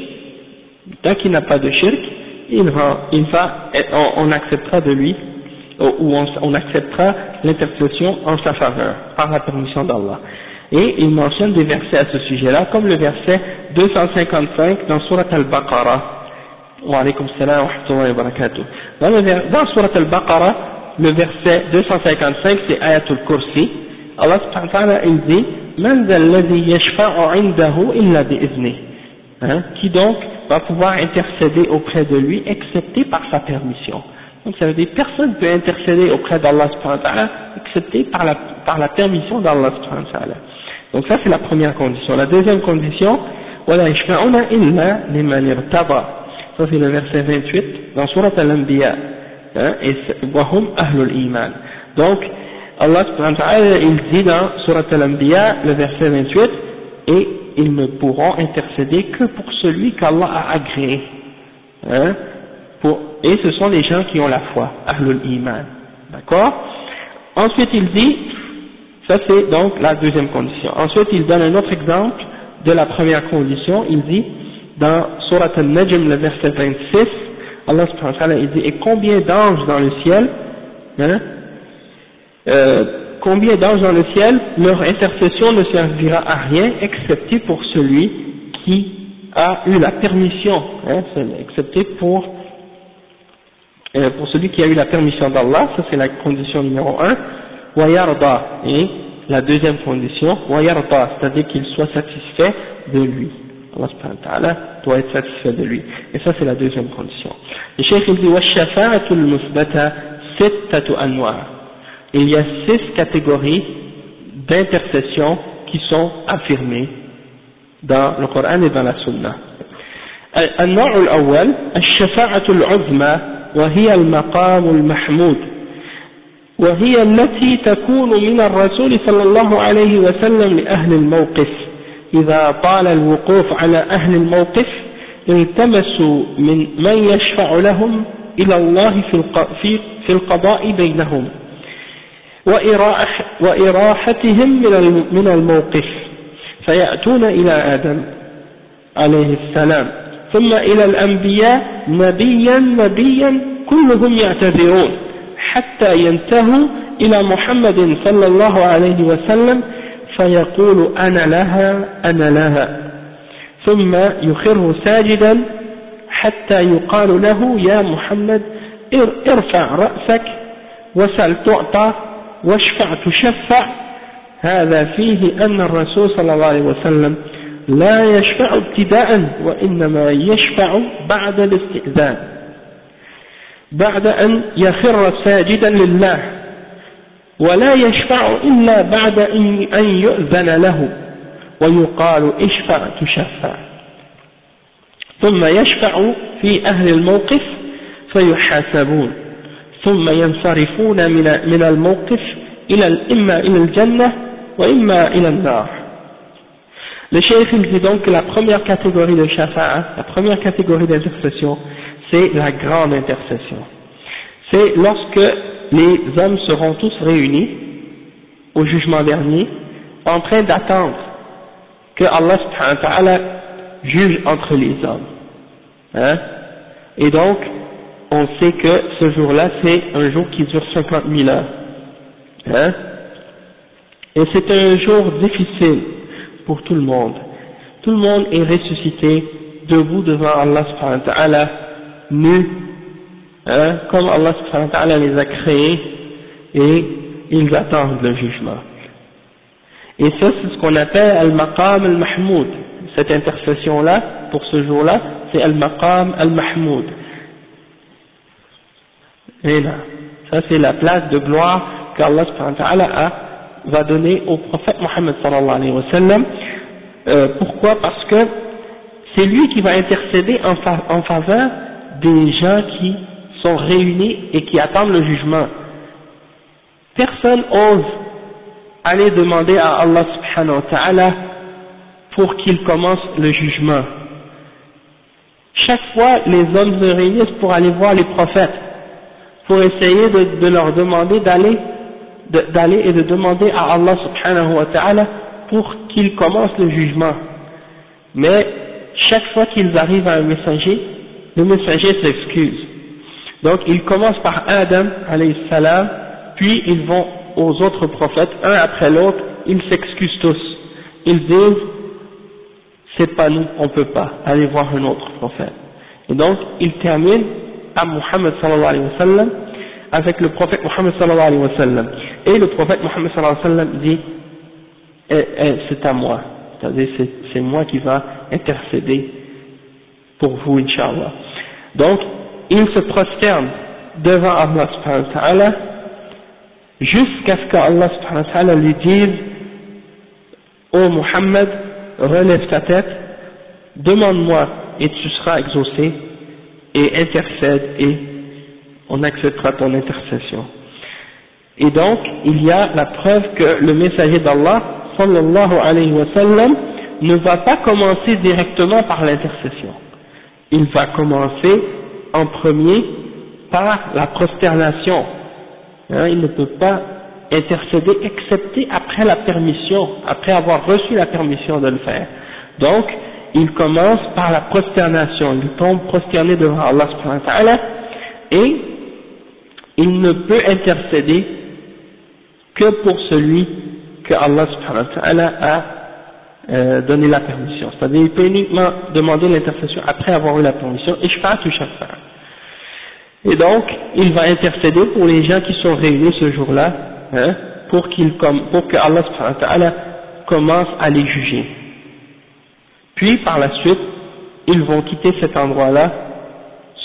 tant qu'il n'a pas de shirk, on acceptera de lui, ou on acceptera l'intercession en sa faveur, par la permission d'Allah. Et il mentionne des versets à ce sujet-là, comme le verset 255 dans Surat Al-Baqarah. Wa alaykum salam wa rahmatullahi wa barakatuh. Dans Surat Al-Baqarah, le verset 255, c'est Ayatul Kursi. Allah subhanahu wa ta'ala, il dit, Man zal ladhi yashfa'u 'indahu illa bi'iznih. Qui donc va pouvoir intercéder auprès de lui, excepté par sa permission. Donc ça veut dire personne ne peut intercéder auprès d'Allah subhanahu wa ta'ala, excepté par la permission d'Allah subhanahu wa ta'ala. Donc ça c'est la première condition. La deuxième condition, وَلَا يَشْفَعُونَ إِلَّا لِمَنِ ارْتَضَى. Ça c'est le verset 28 dans Surat Al-Anbiya. Et وَهُمْ أَهْلُ الْإِيمَانِ. Donc Allah subhanahu wa ta'ala il dit dans Surat Al-Anbiya, le verset 28, et ils ne pourront intercéder que pour celui qu'Allah a agréé. Et ce sont les gens qui ont la foi, Ahlul Iman. D'accord? Ensuite il dit, ça c'est donc la deuxième condition. Ensuite il donne un autre exemple de la première condition, il dit, dans Surat Al-Najm, le verset 26, Allah subhanahu wa ta'ala il dit, et combien d'anges dans le ciel, hein, combien d'anges dans le ciel, leur intercession ne servira à rien, excepté pour celui qui a eu la permission, hein, excepté pour celui qui a eu la permission d'Allah, ça c'est la condition numéro 1, wa yarda, et la deuxième condition, wa yarda, c'est-à-dire qu'il soit satisfait de lui. Allah subhanahu wa ta'ala doit être satisfait de lui. Et ça c'est la deuxième condition. Le cheikh il dit, wa shafa'atul musbata sittatu anwa'. Il y a 6 catégories d'intercession qui sont affirmées dans le Coran et dans la Sunna. النوع الأول الشفاعة العظمى وهي المقام المحمود وهي التي تكون من الرسول صلى الله عليه وسلم لأهل الموقف إذا طال الوقوف على أهل الموقف التمسوا من يشفع لهم إلى الله في القضاء بينهم وإراحتهم من الموقف فيأتون إلى آدم عليه السلام ثم إلى الأنبياء نبيا كلهم يعتذرون حتى ينتهوا إلى محمد صلى الله عليه وسلم فيقول أنا لها ثم يخر ساجدا حتى يقال له يا محمد ارفع رأسك وسل تعطى واشفع تشفع هذا فيه أن الرسول صلى الله عليه وسلم لا يشفع ابتداء وإنما يشفع بعد الاستئذان بعد أن يخر ساجدا لله ولا يشفع إلا بعد أن يؤذن له ويقال اشفع تشفع ثم يشفع في أهل الموقف فيحاسبون ثم ينصرفون من الموقف إما إلى الجنة وإما إلى النار. Le cheikh il dit donc que la première catégorie de shafa'a, la première catégorie d'intercession, c'est la grande intercession. C'est lorsque les hommes seront tous réunis au jugement dernier, en train d'attendre que Allah subhanahu wa ta'ala juge entre les hommes. Hein? Et donc, on sait que ce jour-là, c'est un jour qui dure 50 000 heures. Hein? Et c'est un jour difficile pour tout le monde. Tout le monde est ressuscité debout devant Allah subhanahu wa ta'ala, nu, hein, comme Allah subhanahu wa ta'ala les a créés, et ils attendent le jugement. Et ça, c'est ce qu'on appelle al-maqam al-mahmoud. Cette intercession-là, pour ce jour-là, c'est al-maqam al-mahmoud. Et là, ça c'est la place de gloire qu'Allah subhanahu wa ta'ala va donner au prophète Mohammed sallallahu alayhi wa sallam. Pourquoi? Parce que c'est lui qui va intercéder en faveur des gens qui sont réunis et qui attendent le jugement. Personne ose aller demander à Allah subhanahu wa ta'ala pour qu'il commence le jugement. Chaque fois, les hommes se réunissent pour aller voir les prophètes, pour essayer de leur demander d'aller et de demander à Allah subhanahu wa ta'ala pour qu'il commence le jugement. Mais chaque fois qu'ils arrivent à un messager, le messager s'excuse. Donc ils commencent par Adam alayhi salam, puis ils vont aux autres prophètes, un après l'autre, ils s'excusent tous. Ils disent, c'est pas nous, on peut pas, aller voir un autre prophète. Et donc ils terminent à Muhammad sallallahu alayhi wa sallam, avec le prophète Muhammad sallallahu alayhi wa sallam. Et le prophète Muhammad sallallahu alayhi wa sallam dit, c'est à moi, c'est-à-dire c'est moi qui va intercéder pour vous, Inch'Allah. Donc, il se prosterne devant Allah subhanahu wa ta'ala jusqu'à ce qu'Allah subhanahu wa ta'ala lui dise, ô Muhammad, relève ta tête, demande-moi et tu seras exaucé, et intercède et on acceptera ton intercession. Et donc, il y a la preuve que le messager d'Allah sallallahu alayhi wa sallam ne va pas commencer directement par l'intercession. Il va commencer en premier par la prosternation. Hein, il ne peut pas intercéder excepté après la permission, après avoir reçu la permission de le faire. Donc, il commence par la prosternation, il tombe prosterné devant Allah subhanahu wa ta'ala, et il ne peut intercéder que pour celui que Allah subhanahu wa ta'ala a donné la permission. C'est-à-dire, il peut uniquement demander l'intercession après avoir eu la permission, et shafa'atu shafa'a. Et donc, il va intercéder pour les gens qui sont réunis ce jour-là, hein, pour que Allah subhanahu wa ta'ala commence à les juger. Puis, par la suite, ils vont quitter cet endroit-là,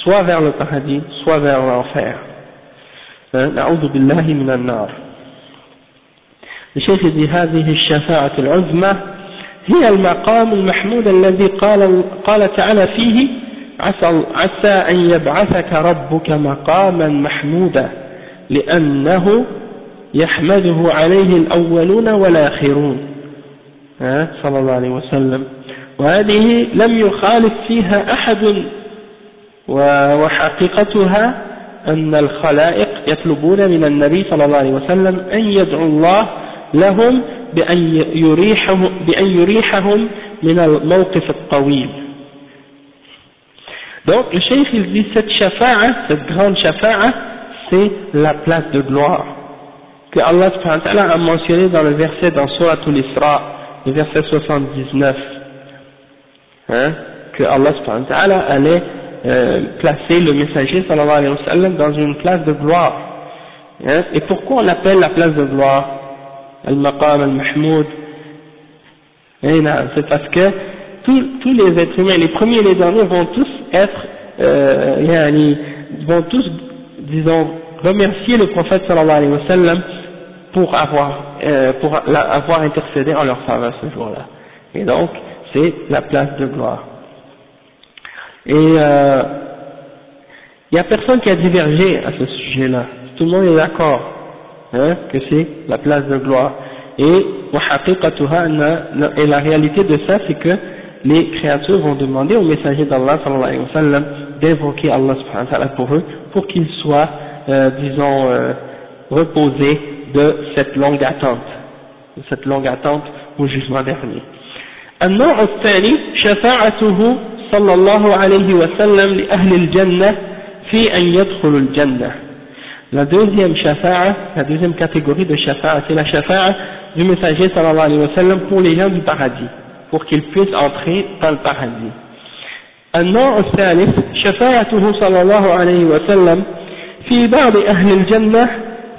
soit vers le paradis, soit vers l'enfer. Na'udhu billahi minan nar. Le cheikh dit هذه الشفاعة العظمى هي المقام المحمود الذي قال تعالى فيه عسى أن يبعثك ربك مقاما محمودا لأنه يحمده عليه الأولون والآخرون صلى الله عليه وسلم وهذه لم يخالف فيها أحد وحقيقتها أن الخلائق يطلبون من النبي صلى الله عليه وسلم أن يدعو الله لهم بأن يريحهم من الموقف الطويل. Donc le cheikh il dit cette shafa'a, cette grande shafa'a, c'est la place de gloire que Allah subhanahu wa ta'ala a mentionné dans le verset dans Surat al-Isra, le verset 79, que Allah subhanahu wa ta'ala allait placer le messager sallallahu alayhi wa sallam dans une place de gloire. Et pourquoi on l'appelle la place de gloire, al-maqam al-mahmoud? C'est parce que tous les êtres humains, les premiers et les derniers, vont tous être, vont tous, disons, remercier le prophète sallallahu alayhi wa sallam pour avoir intercédé en leur faveur ce jour-là. Et donc, c'est la place de gloire. Et il n'y a personne qui a divergé à ce sujet-là. Tout le monde est d'accord que c'est la place de gloire. Et la réalité de ça, c'est que les créatures vont demander au messager d'Allah sallallahu alayhi wa sallam d'invoquer Allah subhanahu wa ta'ala pour eux, pour qu'ils soient, reposés de cette longue attente au jugement dernier. النوع الثاني شفاعته صلى الله عليه وسلم لأهل الجنة في أن يدخلوا الجنة. La deuxième shafa'a, la deuxième catégorie de shafa'a, c'est la shafa'a du messager sallallahu alayhi wa sallam pour les gens du paradis, pour qu'ils puissent entrer dans le paradis. النوع الثالث شفاعته صلى الله عليه وسلم في بعض أهل الجنة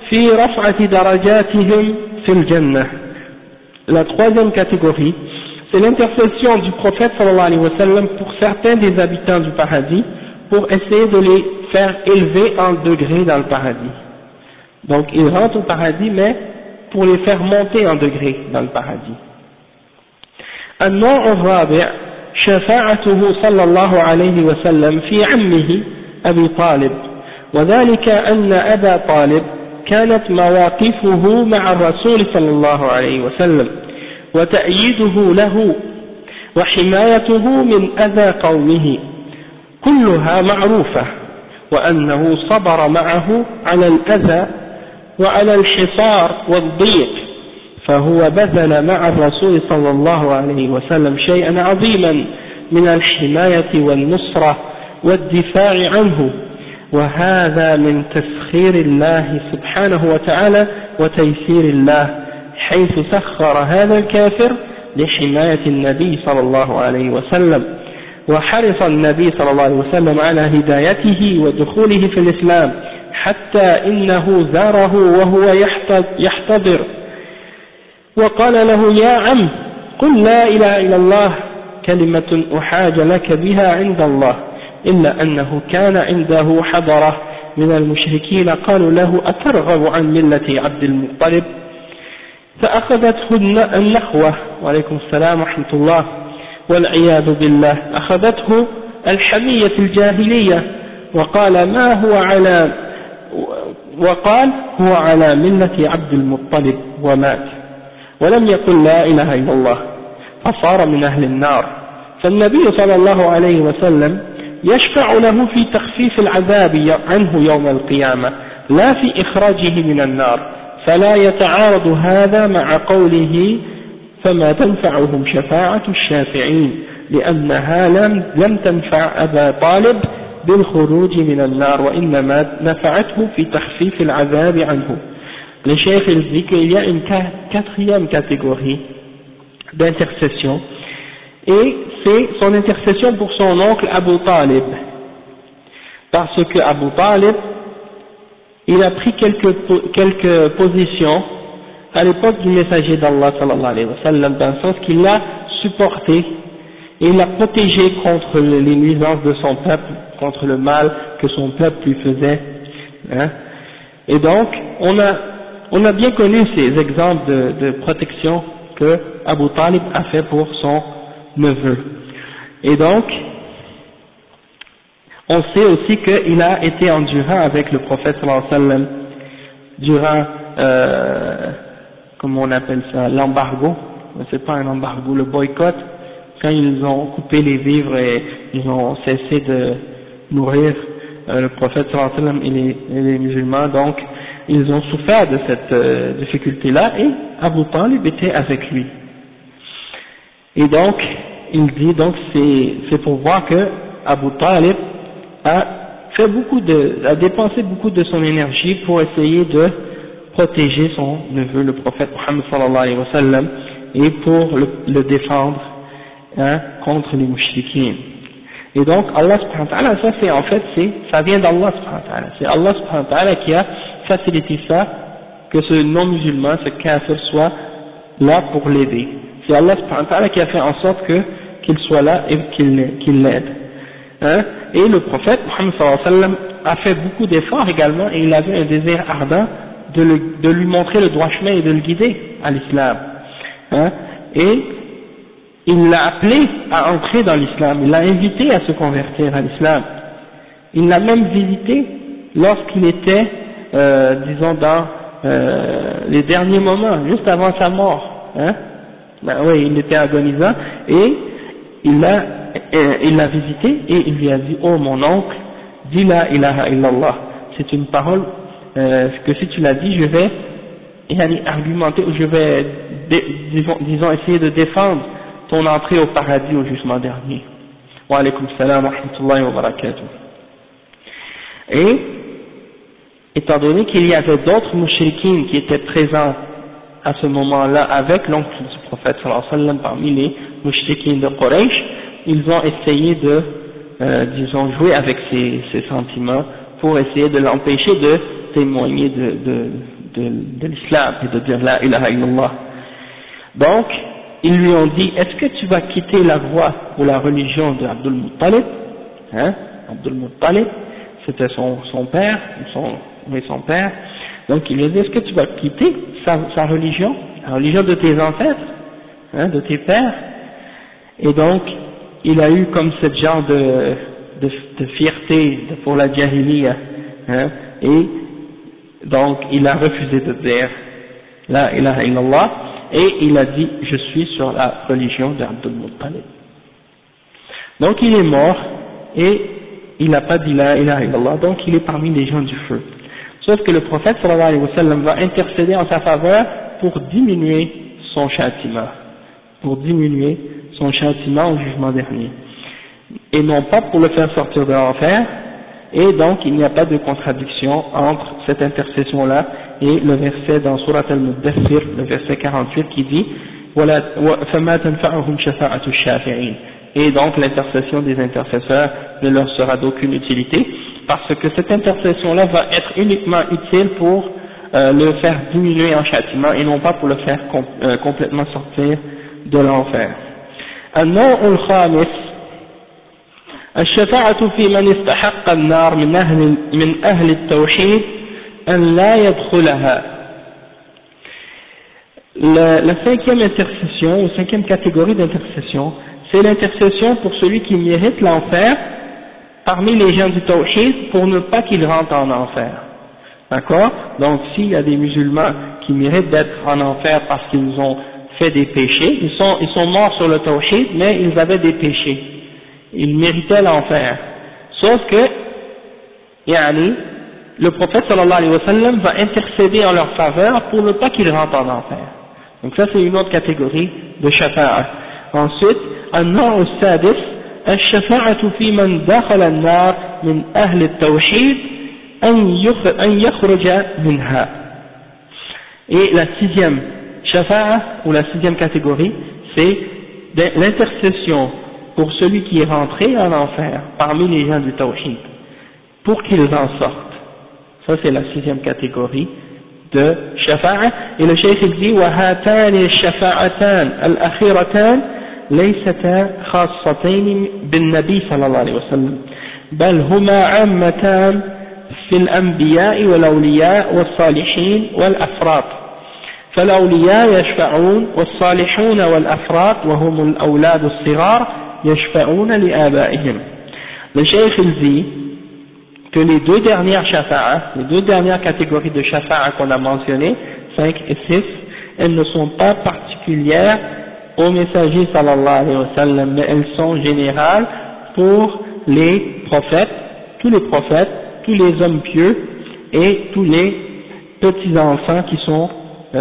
في رفعة درجاتهم في الجنة. La troisième catégorie, c'est l'intercession du prophète sallallahu alayhi wa sallam pour certains des habitants du paradis, pour essayer de les faire élever en degrés dans le paradis. Donc ils rentrent au paradis, mais pour les faire monter en degrés dans le paradis. النوع الرابع شفاعته صلى الله عليه وسلم في عمه أبي طالب، وذلك أن أبا طالب كانت مواقفه مع الرسول صلى الله عليه وسلم وتأييده له وحمايته من أذى قومه كلها معروفة، وأنه صبر معه على الأذى وعلى الحصار والضيق، فهو بذل مع الرسول صلى الله عليه وسلم شيئا عظيما من الحماية والنصرة والدفاع عنه، وهذا من تسخير الله سبحانه وتعالى وتيسير الله، حيث سخر هذا الكافر لحماية النبي صلى الله عليه وسلم، وحرص النبي صلى الله عليه وسلم على هدايته ودخوله في الإسلام، حتى إنه زاره وهو يحتضر وقال له: يا عم قل لا إله إلا الله كلمة أحاج لك بها عند الله، إلا أنه كان عنده حضرة من المشركين قالوا له: أترغب عن ملة عبد المطلب؟ فأخذته النخوة، وعليكم السلام ورحمة الله، والعياذ بالله، أخذته الحمية الجاهلية، وقال هو على ملة عبد المطلب، ومات ولم يقل لا إله إلا الله، فصار من أهل النار. فالنبي صلى الله عليه وسلم يشفع له في تخفيف العذاب عنه يوم القيامة، لا في إخراجه من النار، فلا يتعارض هذا مع قوله: فما تنفعهم شفاعة الشافعين، لأنها لم تنفع أبا طالب بالخروج من النار وإنما نفعته في تخفيف العذاب عنه. Le cheikh il dit qu'il y a une quatrième catégorie d'intercession, et c'est son intercession pour son oncle Abu Talib, parce que Abu Talib il a pris quelques positions à l'époque du messager d'Allah sallallahu alayhi wa sallam, dans le sens qu'il l'a supporté et il l'a protégé contre les nuisances de son peuple, contre le mal que son peuple lui faisait, hein. Et donc on a bien connu ces exemples de protection que Abu Talib a fait pour son neveu. Et donc on sait aussi qu'il a été endurant avec le prophète sallallahu alayhi wa sallam durant comment on appelle ça, l'embargo, c'est pas un embargo, le boycott, quand ils ont coupé les vivres et ils ont cessé de nourrir le prophète sallallahu alayhi wa sallam et les musulmans, donc ils ont souffert de cette difficulté-là, et Abu Talib était avec lui. Et donc, il dit, donc c'est pour voir que Abu Talib a dépensé beaucoup de son énergie pour essayer de protéger son neveu, le prophète Muhammad sallallahu alayhi wa sallam, et pour le défendre, hein, contre les mouchriquins. Et donc Allah subhanahu wa ta'ala, ça c'est en fait, ça vient d'Allah subhanahu wa ta'ala, c'est Allah subhanahu wa ta'ala qui a facilité ça, que ce non-musulman, ce kafir soit là pour l'aider. C'est Allah subhanahu wa ta'ala qui a fait en sorte qu'il soit là et qu'il l'aide, hein. Et le prophète Muhammad sallallahu alayhi wa sallam a fait beaucoup d'efforts également, et il avait un désir ardent de lui montrer le droit chemin et de le guider à l'islam, hein. Et il l'a appelé à entrer dans l'islam, il l'a invité à se convertir à l'islam, il l'a même visité lorsqu'il était, disons dans les derniers moments, juste avant sa mort, hein. Ben oui, il était agonisant, et il l'a visité et il lui a dit: oh mon oncle, dis la ilaha illallah, c'est une parole que si tu l'as dit, je vais argumenter, ou je vais disons essayer de défendre ton entrée au paradis au jugement dernier. Wa alaykum salam wa rahmatullahi wa barakatuh. Et étant donné qu'il y avait d'autres mouchriquines qui étaient présents à ce moment-là avec l'oncle du prophète sallallahu alayhi wa sallam parmi les mouchriquines de Quraysh, ils ont essayé de disons jouer avec ses sentiments pour essayer de l'empêcher de témoigner de l'islam et de dire la ilaha illallah. Donc ils lui ont dit: est-ce que tu vas quitter la voie ou la religion de Abdul Muttalib, hein? Abdul Muttalib, c'était son père, son père. Donc il lui a dit: est-ce que tu vas quitter sa religion, la religion de tes ancêtres, hein, de tes pères? Et donc il a eu comme ce genre de fierté pour la jahiliya, hein, et donc il a refusé de dire la ilaha illallah, et il a dit: je suis sur la religion d'Abdul Muttalib. Donc il est mort et il n'a pas dit la ilaha illallah, donc il est parmi les gens du feu. Sauf que le prophète sallallahu alayhi wa sallam va intercéder en sa faveur pour diminuer son châtiment, au jugement dernier, et non pas pour le faire sortir de l'enfer. Et donc il n'y a pas de contradiction entre cette intercession là et le verset dans Surat al-Muddathir, le verset 48 qui dit: et donc l'intercession des intercesseurs ne leur sera d'aucune utilité, parce que cette intercession là va être uniquement utile pour le faire diminuer en châtiment et non pas pour le faire complètement sortir de l'enfer. النوع الخامس الشفاعة في من استحق النار من أهل التوحيد أن لا يدخلها. La cinquième intercession, ou cinquième catégorie d'intercession, c'est l'intercession pour celui qui mérite l'enfer parmi les gens du tawhid, pour ne pas qu'il rentre en enfer. D'accord? Donc s'il y a des musulmans qui méritent d'être en enfer parce qu'ils ont fait des péchés, ils sont morts sur le tawhid, mais ils avaient des péchés, ils méritaient l'enfer. Sauf que le prophète sallallahu alayhi wa sallam va intercéder en leur faveur pour ne pas qu'ils rentrent en enfer. Donc ça c'est une autre catégorie de shafa'a. Ensuite, النوع السادس الشفاعة في من دخل النار من أهل التوحيد أن يخرج منها. Et la sixième shafa'a ou la sixième catégorie, c'est l'intercession pour celui qui est rentré en enfer parmi les gens du tawhid pour qu'ils en sortent. Ça c'est la sixième catégorie de shafa'a. Et le cheikh il dit وهاتان الشفاعتان الأخيرتان ليستا خاصتين بالنبي صلى الله عليه وسلم بل هما عامتان في الأنبياء والأولياء والصالحين والأفراط. فالأولياء يشفعون والصالحون والأفراط وهم الأولاد الصغار يشفعون لآبائهم. Le cheikh il dit que les deux dernières shafa'a, les deux dernières catégories de shafa'a qu'on a mentionnées, 5 et 6, elles ne sont pas particulières au messager sallallahu alayhi wa sallam, mais elles sont générales pour les prophètes, tous les hommes pieux et tous les petits-enfants qui sont je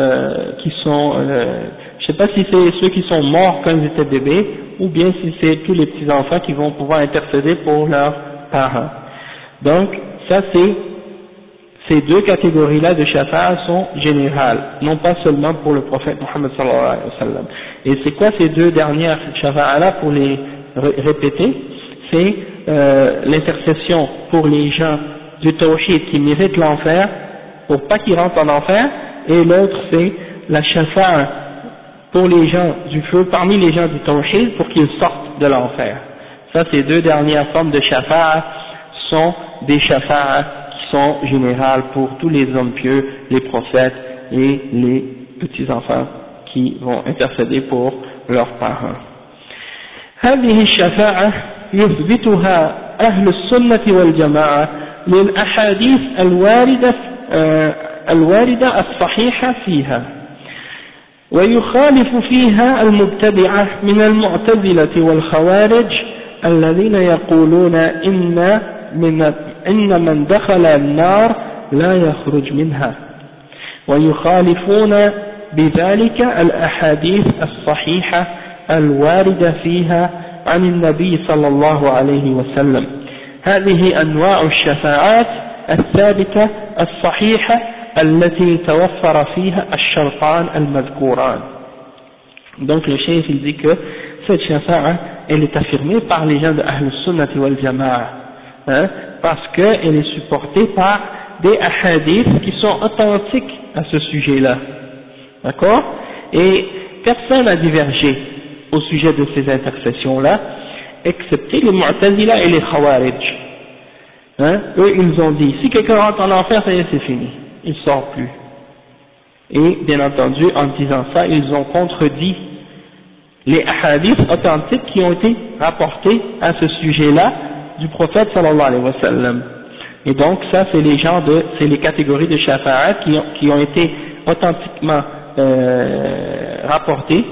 sais pas si c'est ceux qui sont morts quand ils étaient bébés, ou bien si c'est tous les petits-enfants qui vont pouvoir intercéder pour leurs parents. Donc, ça c'est, ces deux catégories-là de shafa'a sont générales, non pas seulement pour le prophète Muhammad sallallahu alayhi wa sallam. Et c'est quoi ces deux dernières shafa'a-là pour les répéter? C'est l'intercession pour les gens du tawhid qui méritent l'enfer, pour pas qu'ils rentrent en enfer, et l'autre c'est la shafa'a pour les gens du feu, parmi les gens du tawhid, pour qu'ils sortent de l'enfer. Ça, ces deux dernières formes de shafa'a sont des shafa'a qui sont générales pour tous les hommes pieux, les prophètes et les petits-enfants qui vont intercéder pour leurs parents. هذه الشفاعة يثبتها أهل السنة والجماعة للأحاديث الواردة الصحيحة فيها، ويخالف فيها المبتدعة من المعتزلة والخوارج الذين يقولون إن من دخل النار لا يخرج منها، ويخالفون بذلك الأحاديث الصحيحة الواردة فيها عن النبي صلى الله عليه وسلم. هذه أنواع الشفاعات الثابتة الصحيحة التي توفر فيها الشرطان المذكوران. Donc le cheikh il dit que cette shafa'a elle est affirmée par les gens de Ahl Sunnah wal Jama'a, parce qu'elle est supportée par des hadiths qui sont authentiques à ce sujet-là, d'accord? Et personne n'a divergé au sujet de ces intercessions-là, excepté les Mu'tazila et les Khawarij. Eux ils ont dit, si quelqu'un rentre en enfer, ça y est, c'est fini, il ne sort plus. Et bien entendu, en disant ça, ils ont contredit les hadiths authentiques qui ont été rapportés à ce sujet-là du prophète sallallahu alayhi wa sallam. Et donc ça c'est les catégories de shafa'a qui ont été authentiquement rapportées,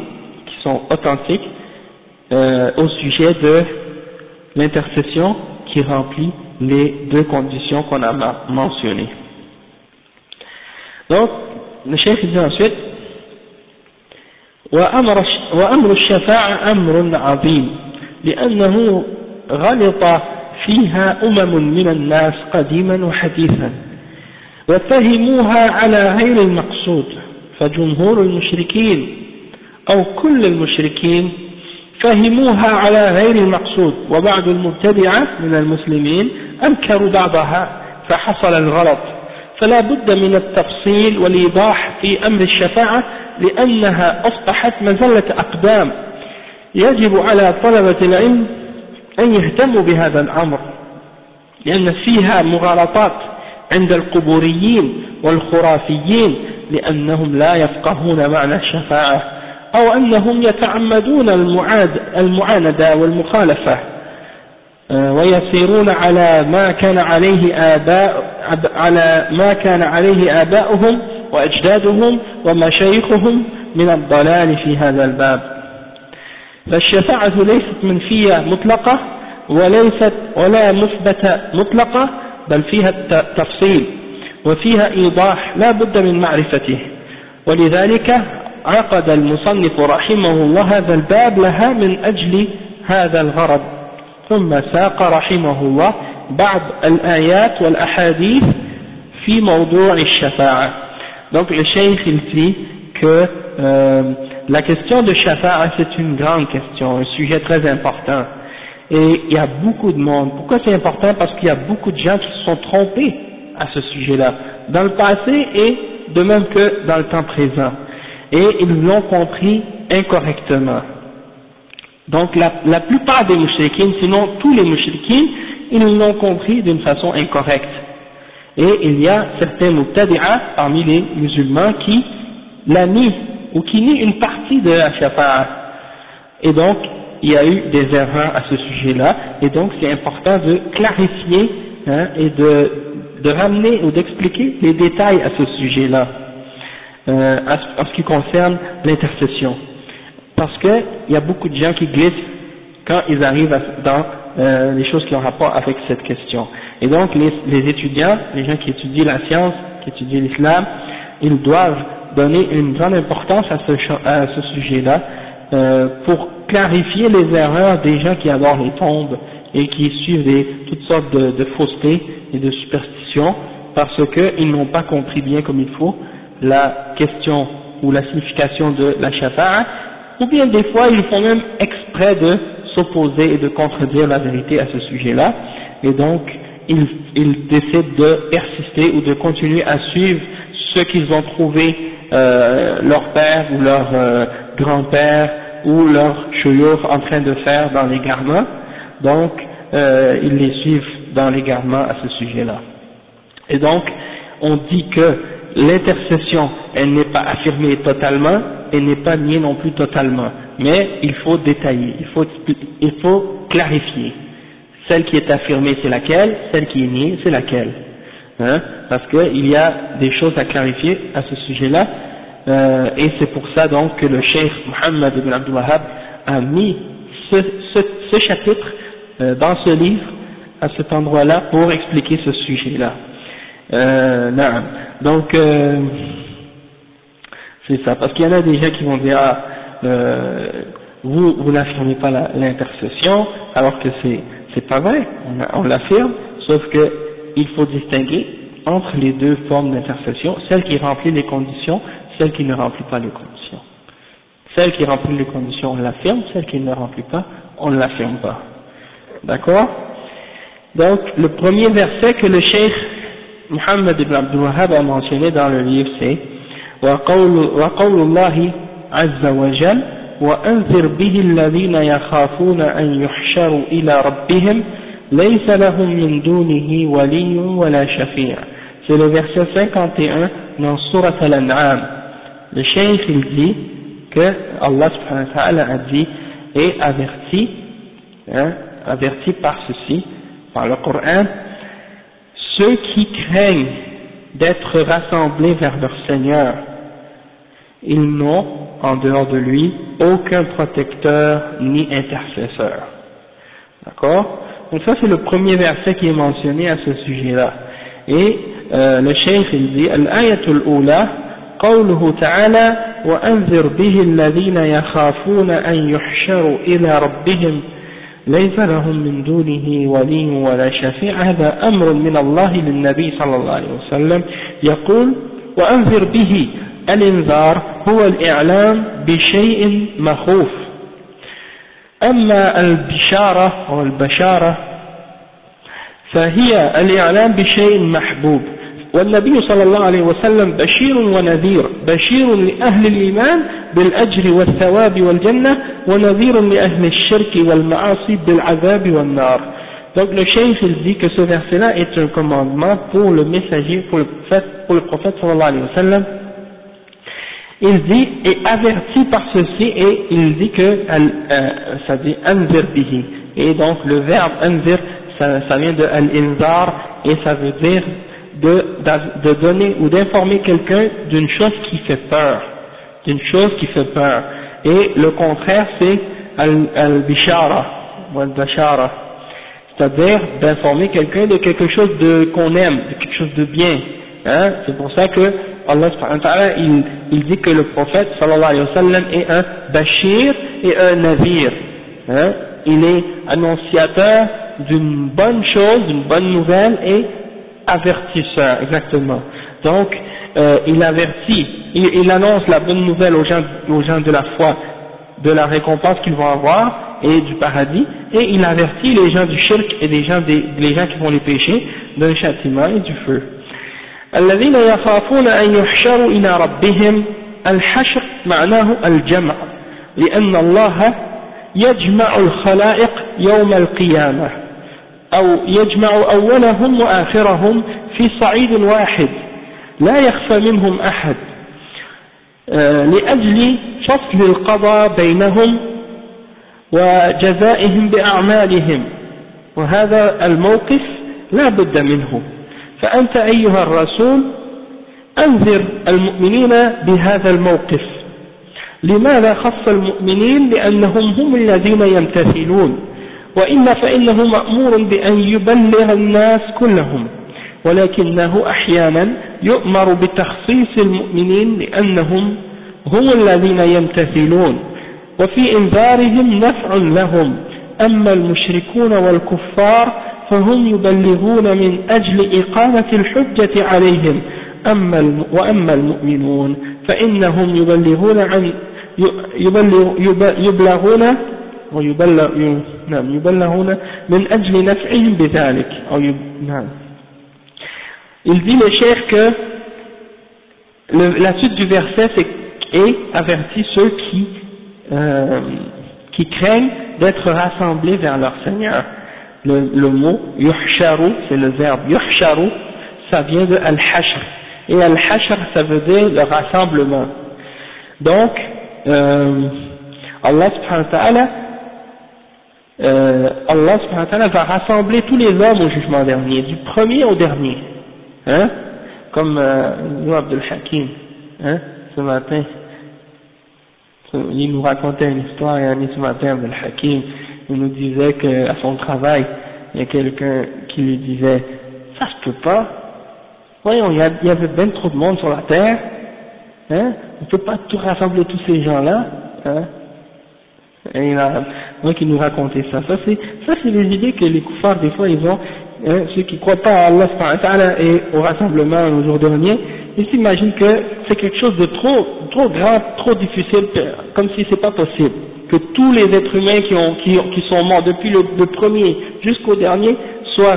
qui sont authentiques au sujet de l'intercession qui remplit les deux conditions qu'on a mentionnées. Donc le cheikh dit ensuite وأمر الشفاعة أمر عظيم لأنه غلط فيها من الناس قديما وحديثا وفهموها على غير المقصود، فجمهور المشركين أو كل المشركين فهموها على غير المقصود، وبعض المبتدعة من المسلمين أنكروا بعضها فحصل الغلط. فلا بد من التفصيل والإيضاح في أمر الشفاعة لأنها أصبحت مزلة أقدام، يجب على طلبة العلم أن يهتموا بهذا الأمر، لأن فيها مغالطات عند القبوريين والخرافيين لأنهم لا يفقهون معنى الشفاعة، أو أنهم يتعمدون المعاندة والمخالفة ويسيرون على ما كان عليه آباؤهم وأجدادهم ومشايخهم من الضلال في هذا الباب. فالشفاعة ليست منفية مطلقة ولا مثبتة مطلقة، بل فيها تفصيل وفيها إيضاح لا بد من معرفته، ولذلك عقد المصنف رحمه الله هذا الباب لها من أجل هذا الغرض ثم ساق رحمه الله بعض الآيات والأحاديث في موضوع الشفاعة. Donc le cheikh il dit que la question de shafa'a c'est une grande question, un sujet très important et il y a beaucoup de monde. Pourquoi c'est important? Parce qu'il y a beaucoup de gens qui se sont trompés à ce sujet-là dans le passé et de même que dans le temps présent, et ils l'ont compris incorrectement. Donc la plupart des mouchriquines, sinon tous les mouchriquines, ils l'ont compris d'une façon incorrecte. Et il y a certains mubtadi'a parmi les musulmans qui la nient ou qui nient une partie de la shafa'a. Et donc il y a eu des erreurs à ce sujet-là, et donc c'est important de clarifier et de ramener ou d'expliquer les détails à ce sujet-là, en ce qui concerne l'intercession. Parce qu'il y a beaucoup de gens qui glissent quand ils arrivent dans les choses qui ont rapport avec cette question. Et donc les étudiants, les gens qui étudient la science, qui étudient l'islam, ils doivent donner une grande importance à ce sujet-là, pour clarifier les erreurs des gens qui adorent les tombes et qui suivent toutes sortes de faussetés et de superstitions, parce qu'ils n'ont pas compris bien comme il faut la question ou la signification de la shafa'a, ou bien des fois ils font même exprès de s'opposer et de contredire la vérité à ce sujet-là, et donc ils décident de persister ou de continuer à suivre ce qu'ils ont trouvé leur père ou leur grand-père ou leur chouyour en train de faire dans les garments, donc ils les suivent dans les garments à ce sujet-là. Et donc on dit que l'intercession, elle n'est pas affirmée totalement, elle n'est pas niée non plus totalement, mais il faut détailler, il faut clarifier. Celle qui est affirmée c'est laquelle, celle qui est niée c'est laquelle, parce qu'il y a des choses à clarifier à ce sujet-là, et c'est pour ça donc que le cheikh Muhammad ibn Abdul Wahhab a mis ce chapitre dans ce livre à cet endroit-là pour expliquer ce sujet-là. Donc c'est ça, parce qu'il y en a des gens qui vont dire vous n'affirmez pas l'intercession, alors que c'est pas vrai, on l'affirme, sauf que il faut distinguer entre les deux formes d'intercession, celle qui remplit les conditions, celle qui ne remplit pas les conditions. Celle qui remplit les conditions, on l'affirme, celle qui ne remplit pas, on ne l'affirme pas. D'accord? Donc le premier verset que le cheikh Muhammad ibn Abdul Wahhab a mentionné dans le livre, c'est وقول الله عز وجل وأنذر به الذين يخافون أن يحشروا إلى ربهم ليس لهم من دونه ولي ولا شفيع. C'est le verset 51 dans Surat Al-An'am. Le cheikh il dit que Allah subhanahu wa ta'ala a dit et averti par ceci, par le Coran, ceux qui craignent d'être rassemblés vers leur Seigneur, ils n'ont en dehors de lui aucun protecteur ni intercesseur. D'accord? Donc ça c'est le premier verset qui est mentionné à ce sujet-là. Et le cheikh il dit Al-ayatul ula قوله تعالى وأنذر به الذين يخافون أن يحشروا إلى ربهم ليس لهم من دونه ولي ولا شفيع. هذا أمر من الله للنبي صلى الله عليه وسلم يقول وأنذر به. الإنذار هو الإعلام بشيء مخوف. أما البشارة أو البشارة فهي الإعلام بشيء محبوب. والنبي صلى الله عليه وسلم بشير ونذير، بشير لأهل الإيمان بالأجر والثواب والجنة، ونذير لأهل الشرك والمعاصي بالعذاب والنار. Donc le cheikh il dit que ce verset-là est un commandement pour le messager, pour le prophète sallallahu alayhi wa sallam. Il dit et averti par ceci, et il dit que ça dit anzir bihi, et donc le verbe anzir ça vient de al-inzar, et ça veut dire de donner ou d'informer quelqu'un d'une chose qui fait peur, et le contraire c'est al-bishara ou al-bashara, c'est-à-dire d'informer quelqu'un de quelque chose qu'on aime, de quelque chose de bien, c'est pour ça que Allah subhanahu wa ta'ala, il dit que le prophète sallallahu alayhi wa sallam est un bashir et un navir, hein? Il est annonciateur d'une bonne chose, d'une bonne nouvelle et avertisseur, exactement. Donc, il avertit, il annonce la bonne nouvelle aux gens de la foi, de la récompense qu'ils vont avoir et du paradis, et il avertit les gens du shirk et les gens qui font les péchés d'un châtiment et du feu. الذين يخافون أن يحشروا إلى ربهم الحشر معناه الجمع لأن الله يجمع الخلائق يوم القيامة أو يجمع أولهم وآخرهم في صعيد واحد لا يخفى منهم أحد لأجل فصل القضاء بينهم وجزائهم بأعمالهم، وهذا الموقف لا بد منه. فأنت أيها الرسول أنذر المؤمنين بهذا الموقف. لماذا خص المؤمنين؟ لأنهم هم الذين يمتثلون، وإلا فإنه مأمور بأن يبلغ الناس كلهم، ولكنه أحيانا يؤمر بتخصيص المؤمنين لأنهم هم الذين يمتثلون، وفي إنذارهم نفع لهم. أما المشركون والكفار فهم يبلغون من أجل إقامة الحجة عليهم، وأما المؤمنون فإنهم يبلغون من أجل نفعهم بذلك. Il dit le cheikh que la suite du verset est avertit ceux qui craignent d'être rassemblés vers leur Seigneur. Le mot yuhsharu, c'est le verbe yuhsharu, ça vient de al-hashr, et al-hashr ça veut dire le rassemblement. Donc Allah subhanahu wa ta'ala va rassembler tous les hommes au jugement dernier, du premier au dernier, hein, comme nous Abdul Hakim, hein, ce matin il nous racontait une histoire, ce matin Abdul Hakim, il nous disait qu'à son travail, il y a quelqu'un qui lui disait « ça se peut pas, voyons, il y avait bien trop de monde sur la terre, hein, on ne peut pas tout rassembler tous ces gens-là, hein ?» Et donc il nous racontait ça. Ça c'est les idées que les koufars des fois ils ont, hein, ceux qui ne croient pas à Allah subhanahu wa ta'ala et au rassemblement au jour dernier, ils s'imaginent que c'est quelque chose de trop grand, trop difficile, comme si c'est pas possible, que tous les êtres humains qui sont morts depuis le premier jusqu'au dernier soient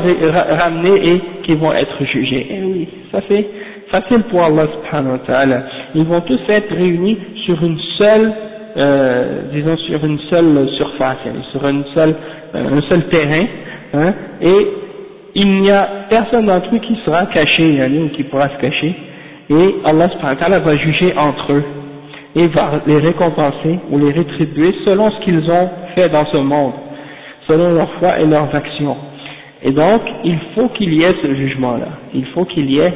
ramenés et qui vont être jugés. Et oui, ça c'est facile pour Allah subhanahu wa ta'ala. Ils vont tous être réunis sur une seule sur une seule surface, sur un seul terrain, hein, et il n'y a personne d'entre eux qui sera caché, ou qui pourra se cacher, et Allah subhanahu wa ta'ala va juger entre eux et va les récompenser ou les rétribuer selon ce qu'ils ont fait dans ce monde, selon leur foi et leurs actions. Et donc il faut qu'il y ait ce jugement-là, il faut qu'il y ait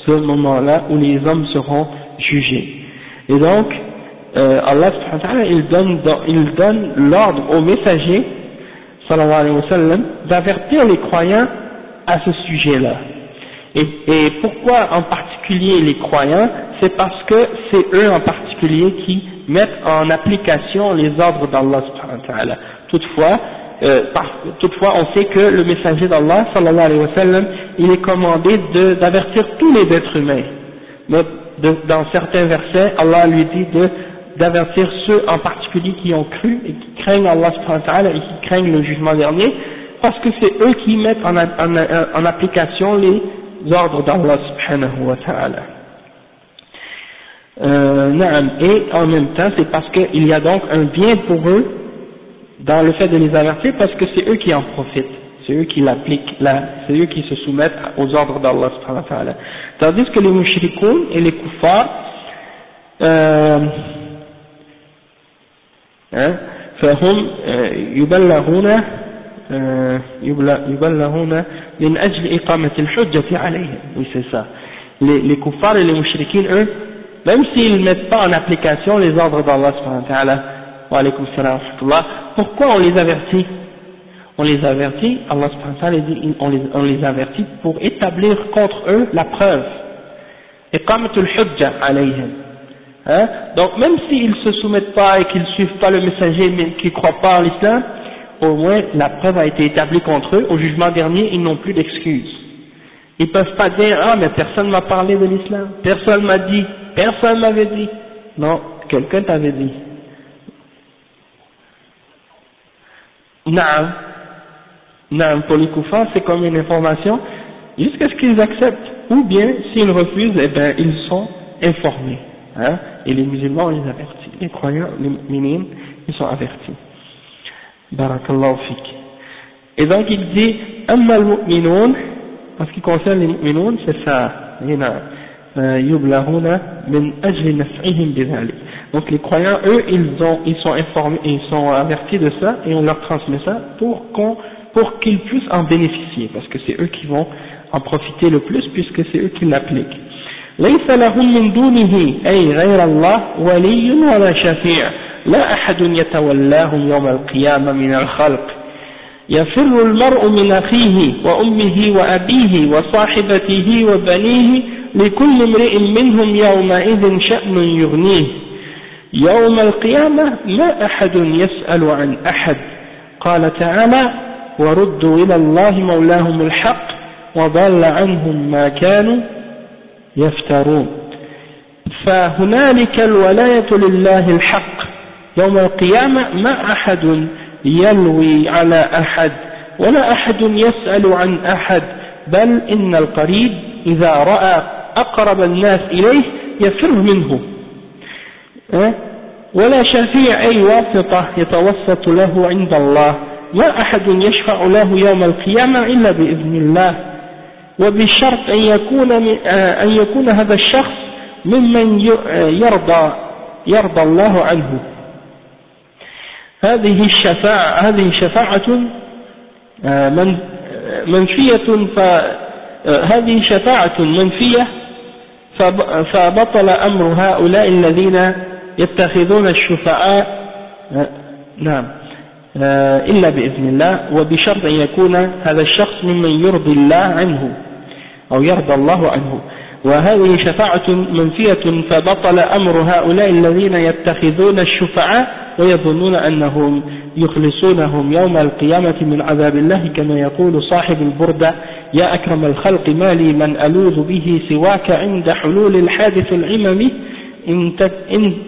ce moment-là où les hommes seront jugés. Et donc Allah subhanahu wa ta'ala il donne l'ordre aux messagers sallallahu alayhi wa sallam d'avertir les croyants à ce sujet-là. Et pourquoi en particulier les croyants? C'est parce que c'est eux en particulier qui mettent en application les ordres d'Allah subhanahu wa ta'ala. Toutefois on sait que le messager d'Allah sallallahu alayhi wa sallam il est commandé d'avertir tous les êtres humains. Mais dans certains versets Allah lui dit d'avertir ceux en particulier qui ont cru et qui craignent Allah subhanahu wa ta'ala et qui craignent le jugement dernier, parce que c'est eux qui mettent en application les ordres d'Allah subhanahu wa ta'ala. Et en même temps c'est parce qu'il y a donc un bien pour eux dans le fait de les avertir, parce que c'est eux qui en profitent, c'est eux qui l'appliquent, c'est eux qui se soumettent aux ordres d'Allah subhanahu wa ta'ala. Tandis que les mushrikoun et les kuffars فهم يبلغون من أجل إقامة الحجة عليهم. Oui, c'est ça. Les kuffars et les mushrikins, eux, même s'ils ne mettent pas en application les ordres d'Allah subhanahu wa ta'ala, wa alaykum salam wa rahmatullah, pourquoi on les avertit? On les avertit, Allah subhanahu wa ta'ala dit, on les avertit pour établir contre eux la preuve. iqamatul hujja alayhim. Hein? Donc même s'ils ne se soumettent pas et qu'ils ne suivent pas le messager, mais qu'ils ne croient pas en l'islam, au moins la preuve a été établie contre eux. Au jugement dernier, ils n'ont plus d'excuses. Ils ne peuvent pas dire, ah mais personne m'a parlé de l'islam, personne m'a dit, personne m'avait dit. Non, quelqu'un t'avait dit. Naam, pour les koufars, c'est comme une information, jusqu'à ce qu'ils acceptent. Ou bien, s'ils refusent, eh ben, ils sont informés. Hein? Et les musulmans, on les avertit. Les croyants, les mu'minines, ils sont avertis. Barakallahu fik. Et donc, il dit, amma al-mu'minoun, en ce qui concerne les mu'minoun, c'est ça. Yublahuna min ajli naf'ihim bidhalik. Donc les croyants, eux, ils sont informés, ils sont avertis de ça, et on leur transmet ça pour qu'ils puissent en bénéficier, parce que c'est eux qui vont en profiter le plus, puisque c'est eux qui l'appliquent. ليس لهم من دونه أي غير الله ولي ولا شفيع لا أحد يتولاهم يوم القيامة من الخلق يفر المرء من أخيه وأمه وأبيه وصاحبته وبنيه لكل امرئ منهم يومئذ شأن يغنيه يوم القيامة ما أحد يسأل عن أحد قال تعالى وردوا إلى الله مولاهم الحق وضل عنهم ما كانوا يفترون فهنالك الولاية لله الحق يوم القيامة ما أحد يلوي على أحد ولا أحد يسأل عن أحد بل إن القريب إذا رأى أقرب الناس إليه يفر منه ولا شفيع أي واسطة يتوسط له عند الله ما أحد يشفع له يوم القيامة إلا بإذن الله وبشرط أن يكون هذا الشخص ممن يرضى الله عنه هذه شفاعة منفية فبطل أمر هؤلاء الذين يتخذون الشفعاء إلا بإذن الله وبشرط أن يكون هذا الشخص ممن يرضي الله عنه أو يرضى الله عنه وهذه شفاعة منفية فبطل أمر هؤلاء الذين يتخذون الشفعاء ويظنون أنهم يخلصونهم يوم القيامة من عذاب الله كما يقول صاحب البردة يا أكرم الخلق ما لي من ألوذ به سواك عند حلول الحادث العمم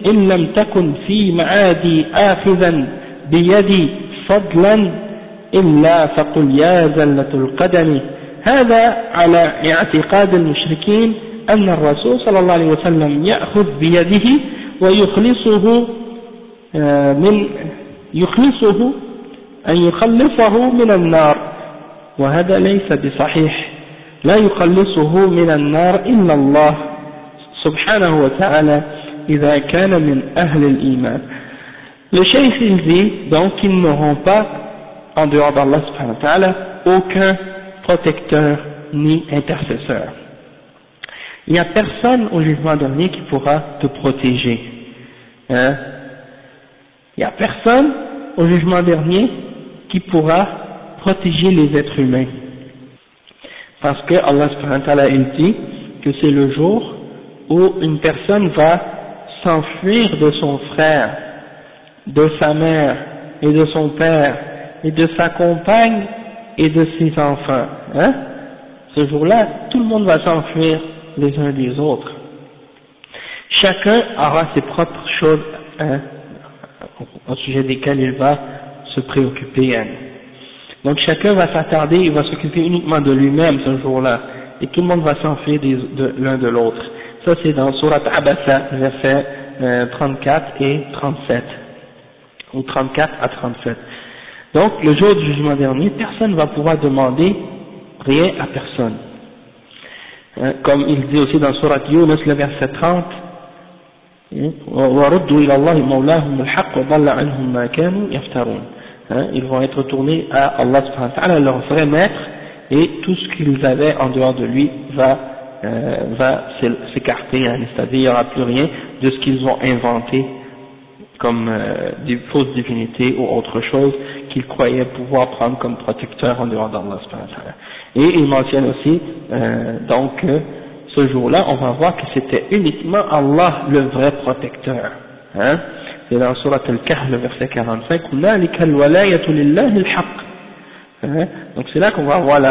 إن لم تكن في معادي آخذا بيدي فضلا إلا فقل يا زلة القدم هذا على اعتقاد المشركين أن الرسول صلى الله عليه وسلم يأخذ بيده ويخلصه أن يخلصه من النار وهذا ليس بصحيح لا يخلصه من النار إلا الله سبحانه وتعالى إذا كان من أهل الإيمان. Le cheikh il dit donc qu'ils n'auront pas en dehors d'Allah subhanahu wa ta'ala aucun protecteur ni intercesseur. Il n'y a personne au jugement dernier qui pourra te protéger. Il n'y a personne au jugement dernier qui pourra protéger les êtres humains. Parce que Allah subhanahu wa ta'ala il dit que c'est le jour où une personne va s'enfuir de son frère, de sa mère et de son père et de sa compagne et de ses enfants. Ce jour-là, tout le monde va s'enfuir les uns des autres. Chacun aura ses propres choses au sujet desquelles il va se préoccuper. Donc chacun va s'attarder, il va s'occuper uniquement de lui-même ce jour-là, et tout le monde va s'enfuir l'un de l'autre. Ça c'est dans Surat Abasa, versets 34 et 37, ou 34 à 37. Donc le jour du jugement dernier, personne ne va pouvoir demander rien à personne. Comme il dit aussi dans Surat Yunus, le verset 30, وَرُدُّوا إِلَى اللَّهِ مَوْلَاهُمُ الْحَقِّ وَضَلَّ عَنْهُمْ مَا كَانُوا يَفْتَرُونَ. Ils vont être retournés à Allah subhanahu wa ta'ala, leur vrai maître, et tout ce qu'ils avaient en dehors de lui va s'écarter, c'est-à-dire il n'y aura plus rien de ce qu'ils ont inventé comme des fausses divinités ou autre chose qu'ils croyaient pouvoir prendre comme protecteur en dehors d'Allah subhanahu wa ta'ala. Et il mentionne aussi donc ce jour-là, on va voir que c'était uniquement Allah le vrai protecteur. Hein? C'est dans Surat Al-Kahf, le verset 45, hein? Donc c'est là qu'on va voir le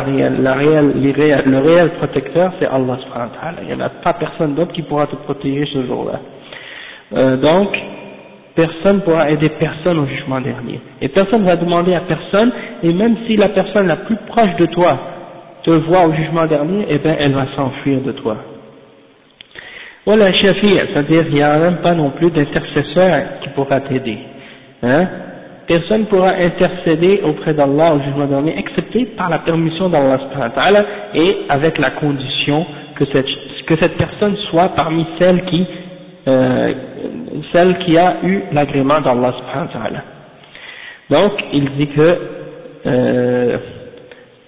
réel protecteur, c'est Allah subhanahu wa ta'ala. Il n'y en a pas personne d'autre qui pourra te protéger ce jour-là. Donc, personne ne pourra aider personne au jugement dernier. Et personne ne va demander à personne, et même si la personne la plus proche de toi te voit au jugement dernier, eh bien elle va s'enfuir de toi. Voilà, shafi', c'est-à-dire il n'y a même pas non plus d'intercesseur qui pourra t'aider. Hein? Personne ne pourra intercéder auprès d'Allah au jugement dernier, excepté par la permission d'Allah subhanahu wa ta'ala, et avec la condition que cette personne soit parmi celle qui a eu l'agrément d'Allah subhanahu wa ta'ala. Donc, il dit que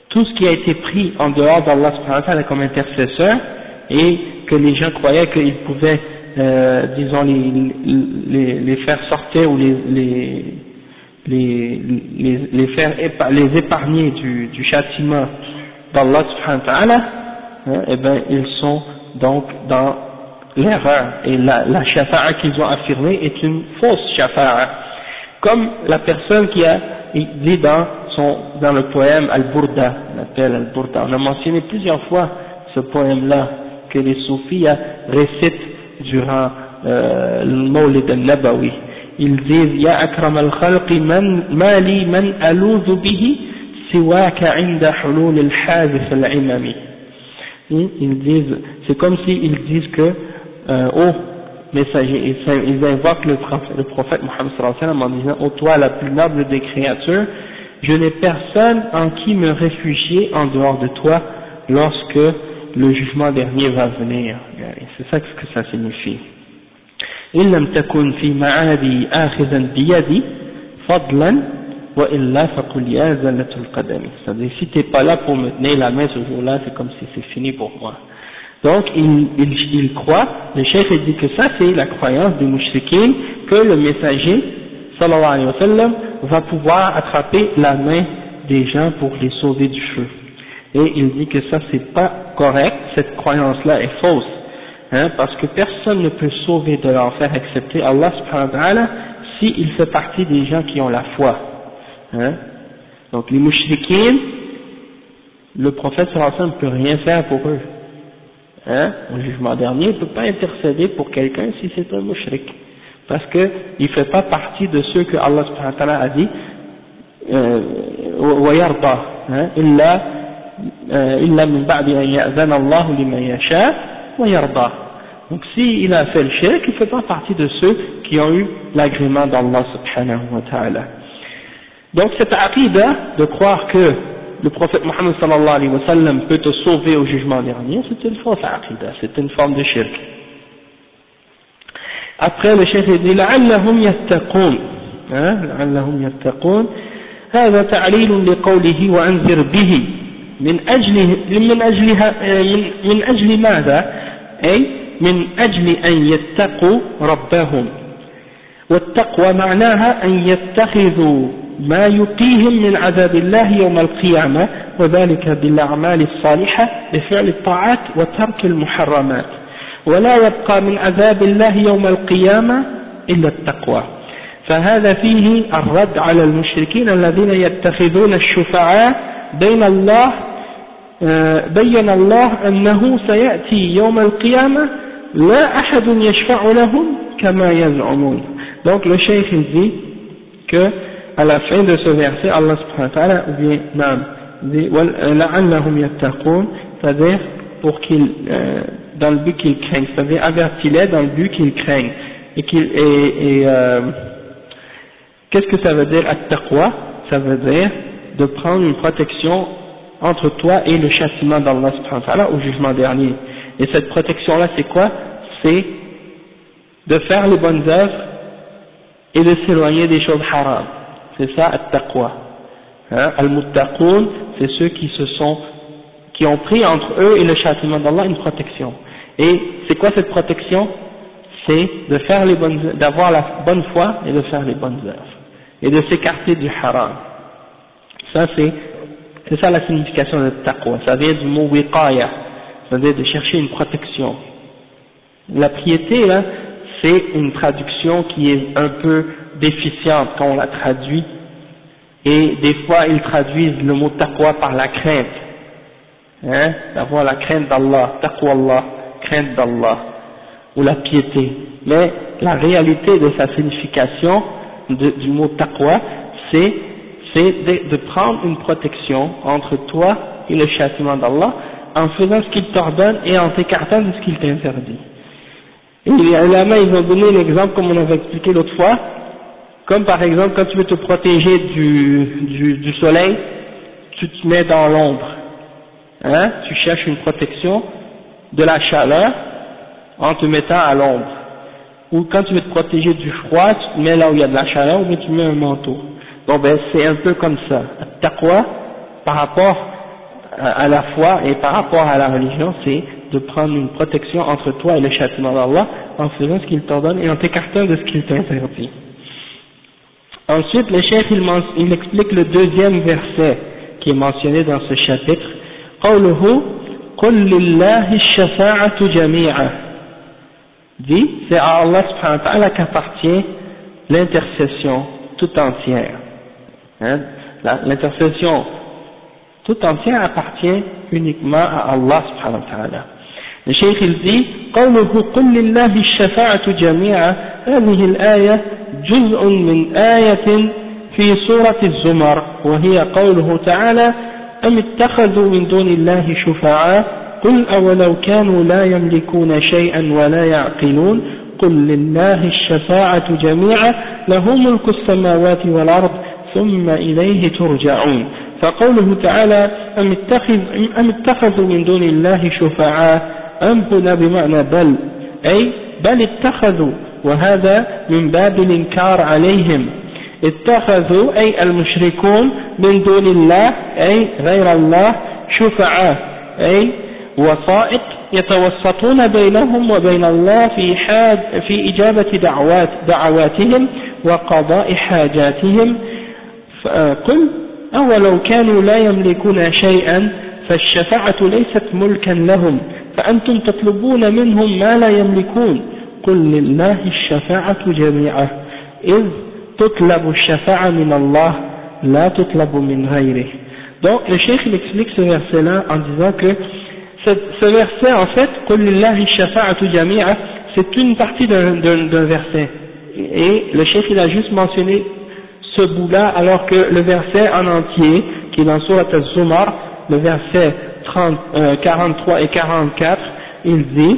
tout ce qui a été pris en dehors d'Allah subhanahu wa ta'ala comme intercesseur, et que les gens croyaient qu'ils pouvaient, disons, les faire sortir ou les épargner du châtiment d'Allah subhanahu wa ta'ala, hein, eh ben ils sont donc dans l'erreur, et la shafa'a qu'ils ont affirmée est une fausse shafa'a, comme la personne qui a dit dans le poème Al-Burda, on appelle Al-Burda, on a mentionné plusieurs fois ce poème-là que les soufis récitent durant le Mawlid al-Nabawi. Ils disent Ya akram al-khalqi mali man alouzu bihi siwaka inda hulul al-hadith al-imami. Ils disent, c'est comme s'ils disent que ô messager, ils invoquent le prophète Mohammed sallallahu alayhi wa sallam en disant ô toi la plus noble des créatures, je n'ai personne en qui me réfugier en dehors de toi lorsque le jugement dernier va venir. C'est ça ce que ça signifie. إن لم تكن في معادي آخذا بيدي فضلا وإلا فقل يا زلة القدم. C'est-à-dire si t'es pas là pour me tenir la main ce jour-là, c'est comme si c'est fini pour moi. Donc il croit, le cheikh dit que ça c'est la croyance des mouchriquins, que le messager sallallahu alayhi wa sallam va pouvoir attraper la main des gens pour les sauver du feu. Et il dit que ça c'est pas correct, cette croyance-là est fausse. Hein, parce que personne ne peut sauver de l'enfer excepté Allah subhanahu wa ta'ala s'il fait partie des gens qui ont la foi. Hein. Donc les mouchriquins, le prophète sallallahu alayhi wa sallam ne peut rien faire pour eux. Hein. Au jugement dernier, il ne peut pas intercéder pour quelqu'un si c'est un mouchrik. Parce qu'il ne fait pas partie de ceux que Allah subhanahu wa ta'ala a dit وَيَرْضَى إِلَّا مِنْ بَعْدِ أَنْ يَأْذَنَ اللَّهُ لِمَنْ يَشَاءُ وَيَرْضَى. Donc s'il a fait le shirk, il ne fait pas partie de ceux qui ont eu l'agrément d'Allah subhanahu wa ta'ala. Donc cette aqidah de croire que le prophète Mohammed sallallahu alayhi wa sallam peut te sauver au jugement dernier, c'est une fausse aqidah, c'est une forme de shirk. Après le cheikh dit لعلهم يتقون لعلهم يتقون هذا تعليل لقوله وأنذر به من أجل ماذا؟ أي من أجل أن يتقوا ربهم، والتقوى معناها أن يتخذوا ما يقيهم من عذاب الله يوم القيامة، وذلك بالأعمال الصالحة بفعل الطاعات وترك المحرمات، ولا يبقى من عذاب الله يوم القيامة إلا التقوى. فهذا فيه الرد على المشركين الذين يتخذون الشفعاء بين الله بين الله أنه سيأتي يوم القيامة لا أحد يشفع لهم كما يزعمون. Donc le cheikh il dit que à la fin de ce verset Allah subhanahu wa ta'ala ou bien dit لعلهم يتقون, c'est-à-dire pour qu'ils dans le but qu'ils craignent, c'est-à-dire avertis-les dans le but qu'ils craignent et qu'est-ce que ça veut dire at-taqwa? Ça veut dire de prendre une protection entre toi et le châtiment d'Allah subhanahu wa ta'ala au jugement dernier. Et cette protection-là, c'est quoi? C'est de faire les bonnes œuvres et de s'éloigner des choses haram. C'est ça, at-taqwa. Hein? Al-muttaqoun, c'est ceux qui ont pris entre eux et le châtiment d'Allah une protection. Et c'est quoi cette protection? C'est de faire d'avoir la bonne foi et de faire les bonnes œuvres. Et de s'écarter du haram. Ça c'est ça la signification de taqwa. Ça vient du mot wiqaya. c'est-à-dire de chercher une protection. La piété, là, c'est une traduction qui est un peu déficiente quand on la traduit, et des fois ils traduisent le mot taqwa par la crainte, hein, d'avoir la crainte d'Allah, taqwa Allah, crainte d'Allah, ou la piété. Mais la réalité de sa signification du mot taqwa, c'est de prendre une protection entre toi et le châtiment d'Allah en faisant ce qu'il t'ordonne et en t'écartant de ce qu'il t'interdit. Et les ulama, ils ont donné l'exemple comme on avait expliqué l'autre fois, comme par exemple quand tu veux te protéger du soleil, tu te mets dans l'ombre, hein, tu cherches une protection de la chaleur en te mettant à l'ombre. Ou quand tu veux te protéger du froid, tu te mets là où il y a de la chaleur, ou bien tu mets un manteau. Donc ben c'est un peu comme ça. Taqwa, par rapport à la foi et par rapport à la religion, c'est de prendre une protection entre toi et le châtiment d'Allah en faisant ce qu'il t'ordonne et en t'écartant de ce qu'il t'interdit. Ensuite, le cheikh il explique le deuxième verset qui est mentionné dans ce chapitre. قوله قل لله الشفاعة جميعا. Dit, c'est à Allah subhanahu wa ta'ala qu'appartient l'intercession tout entière. Hein? L'intercession tout entière appartient uniquement à Allah subhanahu wa ta'ala. Le cheikh il dit قوله قل لله الشفاعة جميعا هذه الآية جزء من آية في سورة الزمر وهي قوله تعالى أم اتخذوا من دون الله شفعاء قل أولو كانوا لا يملكون شيئا ولا يعقلون قل لله الشفاعة جميعا له ملك السماوات والأرض ثم إليه ترجعون. فقوله تعالى أم اتخذوا من دون الله شفعاء أم هنا بمعنى بل أي بل اتخذوا وهذا من باب الإنكار عليهم. اتخذوا أي المشركون من دون الله أي غير الله شفعاء أي وسائط يتوسطون بينهم وبين الله في إجابة دعواتهم وقضاء حاجاتهم. قل أولو كانوا لا يملكون شيئا فالشفاعة ليست ملكا لهم فأنتم تطلبون منهم ما لا يملكون قل لله الشفاعة جميعا إذ تطلب الشفاعة من الله لا تطلب من غيره. Donc le cheikh il explique ce verset là en disant que ce verset en fait قل لله الشفاعة جميعا c'est une partie d'un verset et le cheikh il a juste mentionné ce bout là alors que le verset en entier qui est dans Surat al-Zumar, le verset 43 et 44, il dit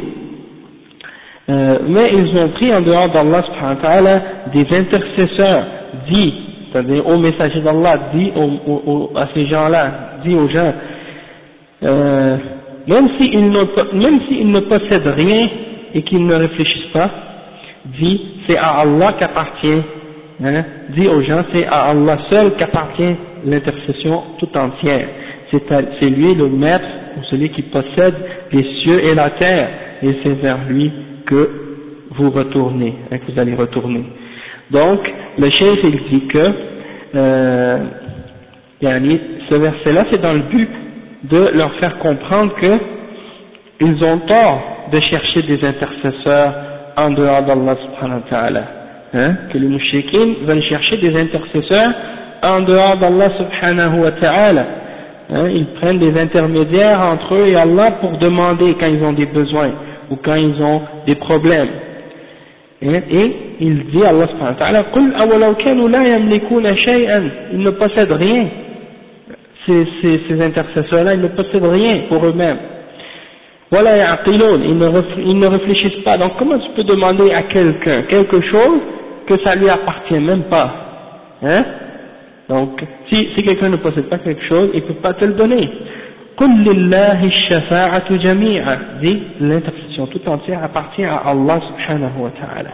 mais ils ont pris en dehors d'Allah subhanahu wa ta'ala des intercesseurs, dit, c'est-à-dire aux messagers d'Allah, dit à ces gens-là, dit aux gens, même s'ils ne possèdent rien et qu'ils ne réfléchissent pas, dit, c'est à Allah qu'appartient, hein, dit aux gens, c'est à Allah seul qu'appartient l'intercession tout entière. C'est lui le maître, ou celui qui possède les cieux et la terre, et c'est vers lui que vous retournez, hein, que vous allez retourner. Donc, le cheikh il dit que ce verset-là, c'est dans le but de leur faire comprendre que ils ont tort de chercher des intercesseurs en dehors d'Allah subhanahu wa ta'ala, hein, que les mouchriquins veulent chercher des intercesseurs en dehors d'Allah subhanahu wa ta'ala. Hein, ils prennent des intermédiaires entre eux et Allah pour demander quand ils ont des besoins ou quand ils ont des problèmes. Et il dit Allah subhanahu wa ta'ala قُلْ أَوَلَوْ كَانُوا لَا يَمْلِكُونَ شَيْئًا, ils ne possèdent rien, ces intercesseurs-là, ils ne possèdent rien pour eux-mêmes. وَلَا يَعْقِلُونَ, ils ne réfléchissent pas. Donc comment tu peux demander à quelqu'un quelque chose que ça lui appartient même pas, hein? Donc, si quelqu'un ne possède pas quelque chose, il ne peut pas te le donner. قُلْ لِلَّهِ الشَّفَاعَةُ جَمِيعًا, dit, l'intercession tout entière appartient à Allah subhanahu wa ta'ala.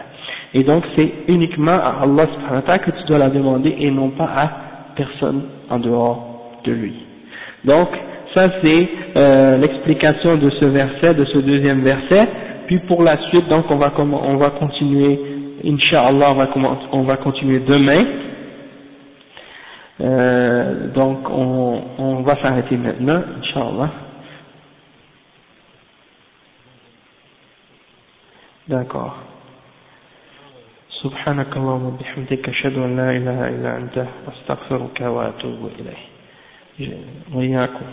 Et donc, c'est uniquement à Allah subhanahu wa ta'ala que tu dois la demander et non pas à personne en dehors de lui. Donc, ça c'est l'explication de ce verset, de ce deuxième verset. Puis pour la suite, donc on va continuer, Inch'Allah, on va continuer demain. Donc on va s'arrêter maintenant, Inch'Allah. D'accord. سبحانك اللهم وبحمدك أشهد أن لا إله إلا أنت أستغفرك وأتوب إليك. وإياكم.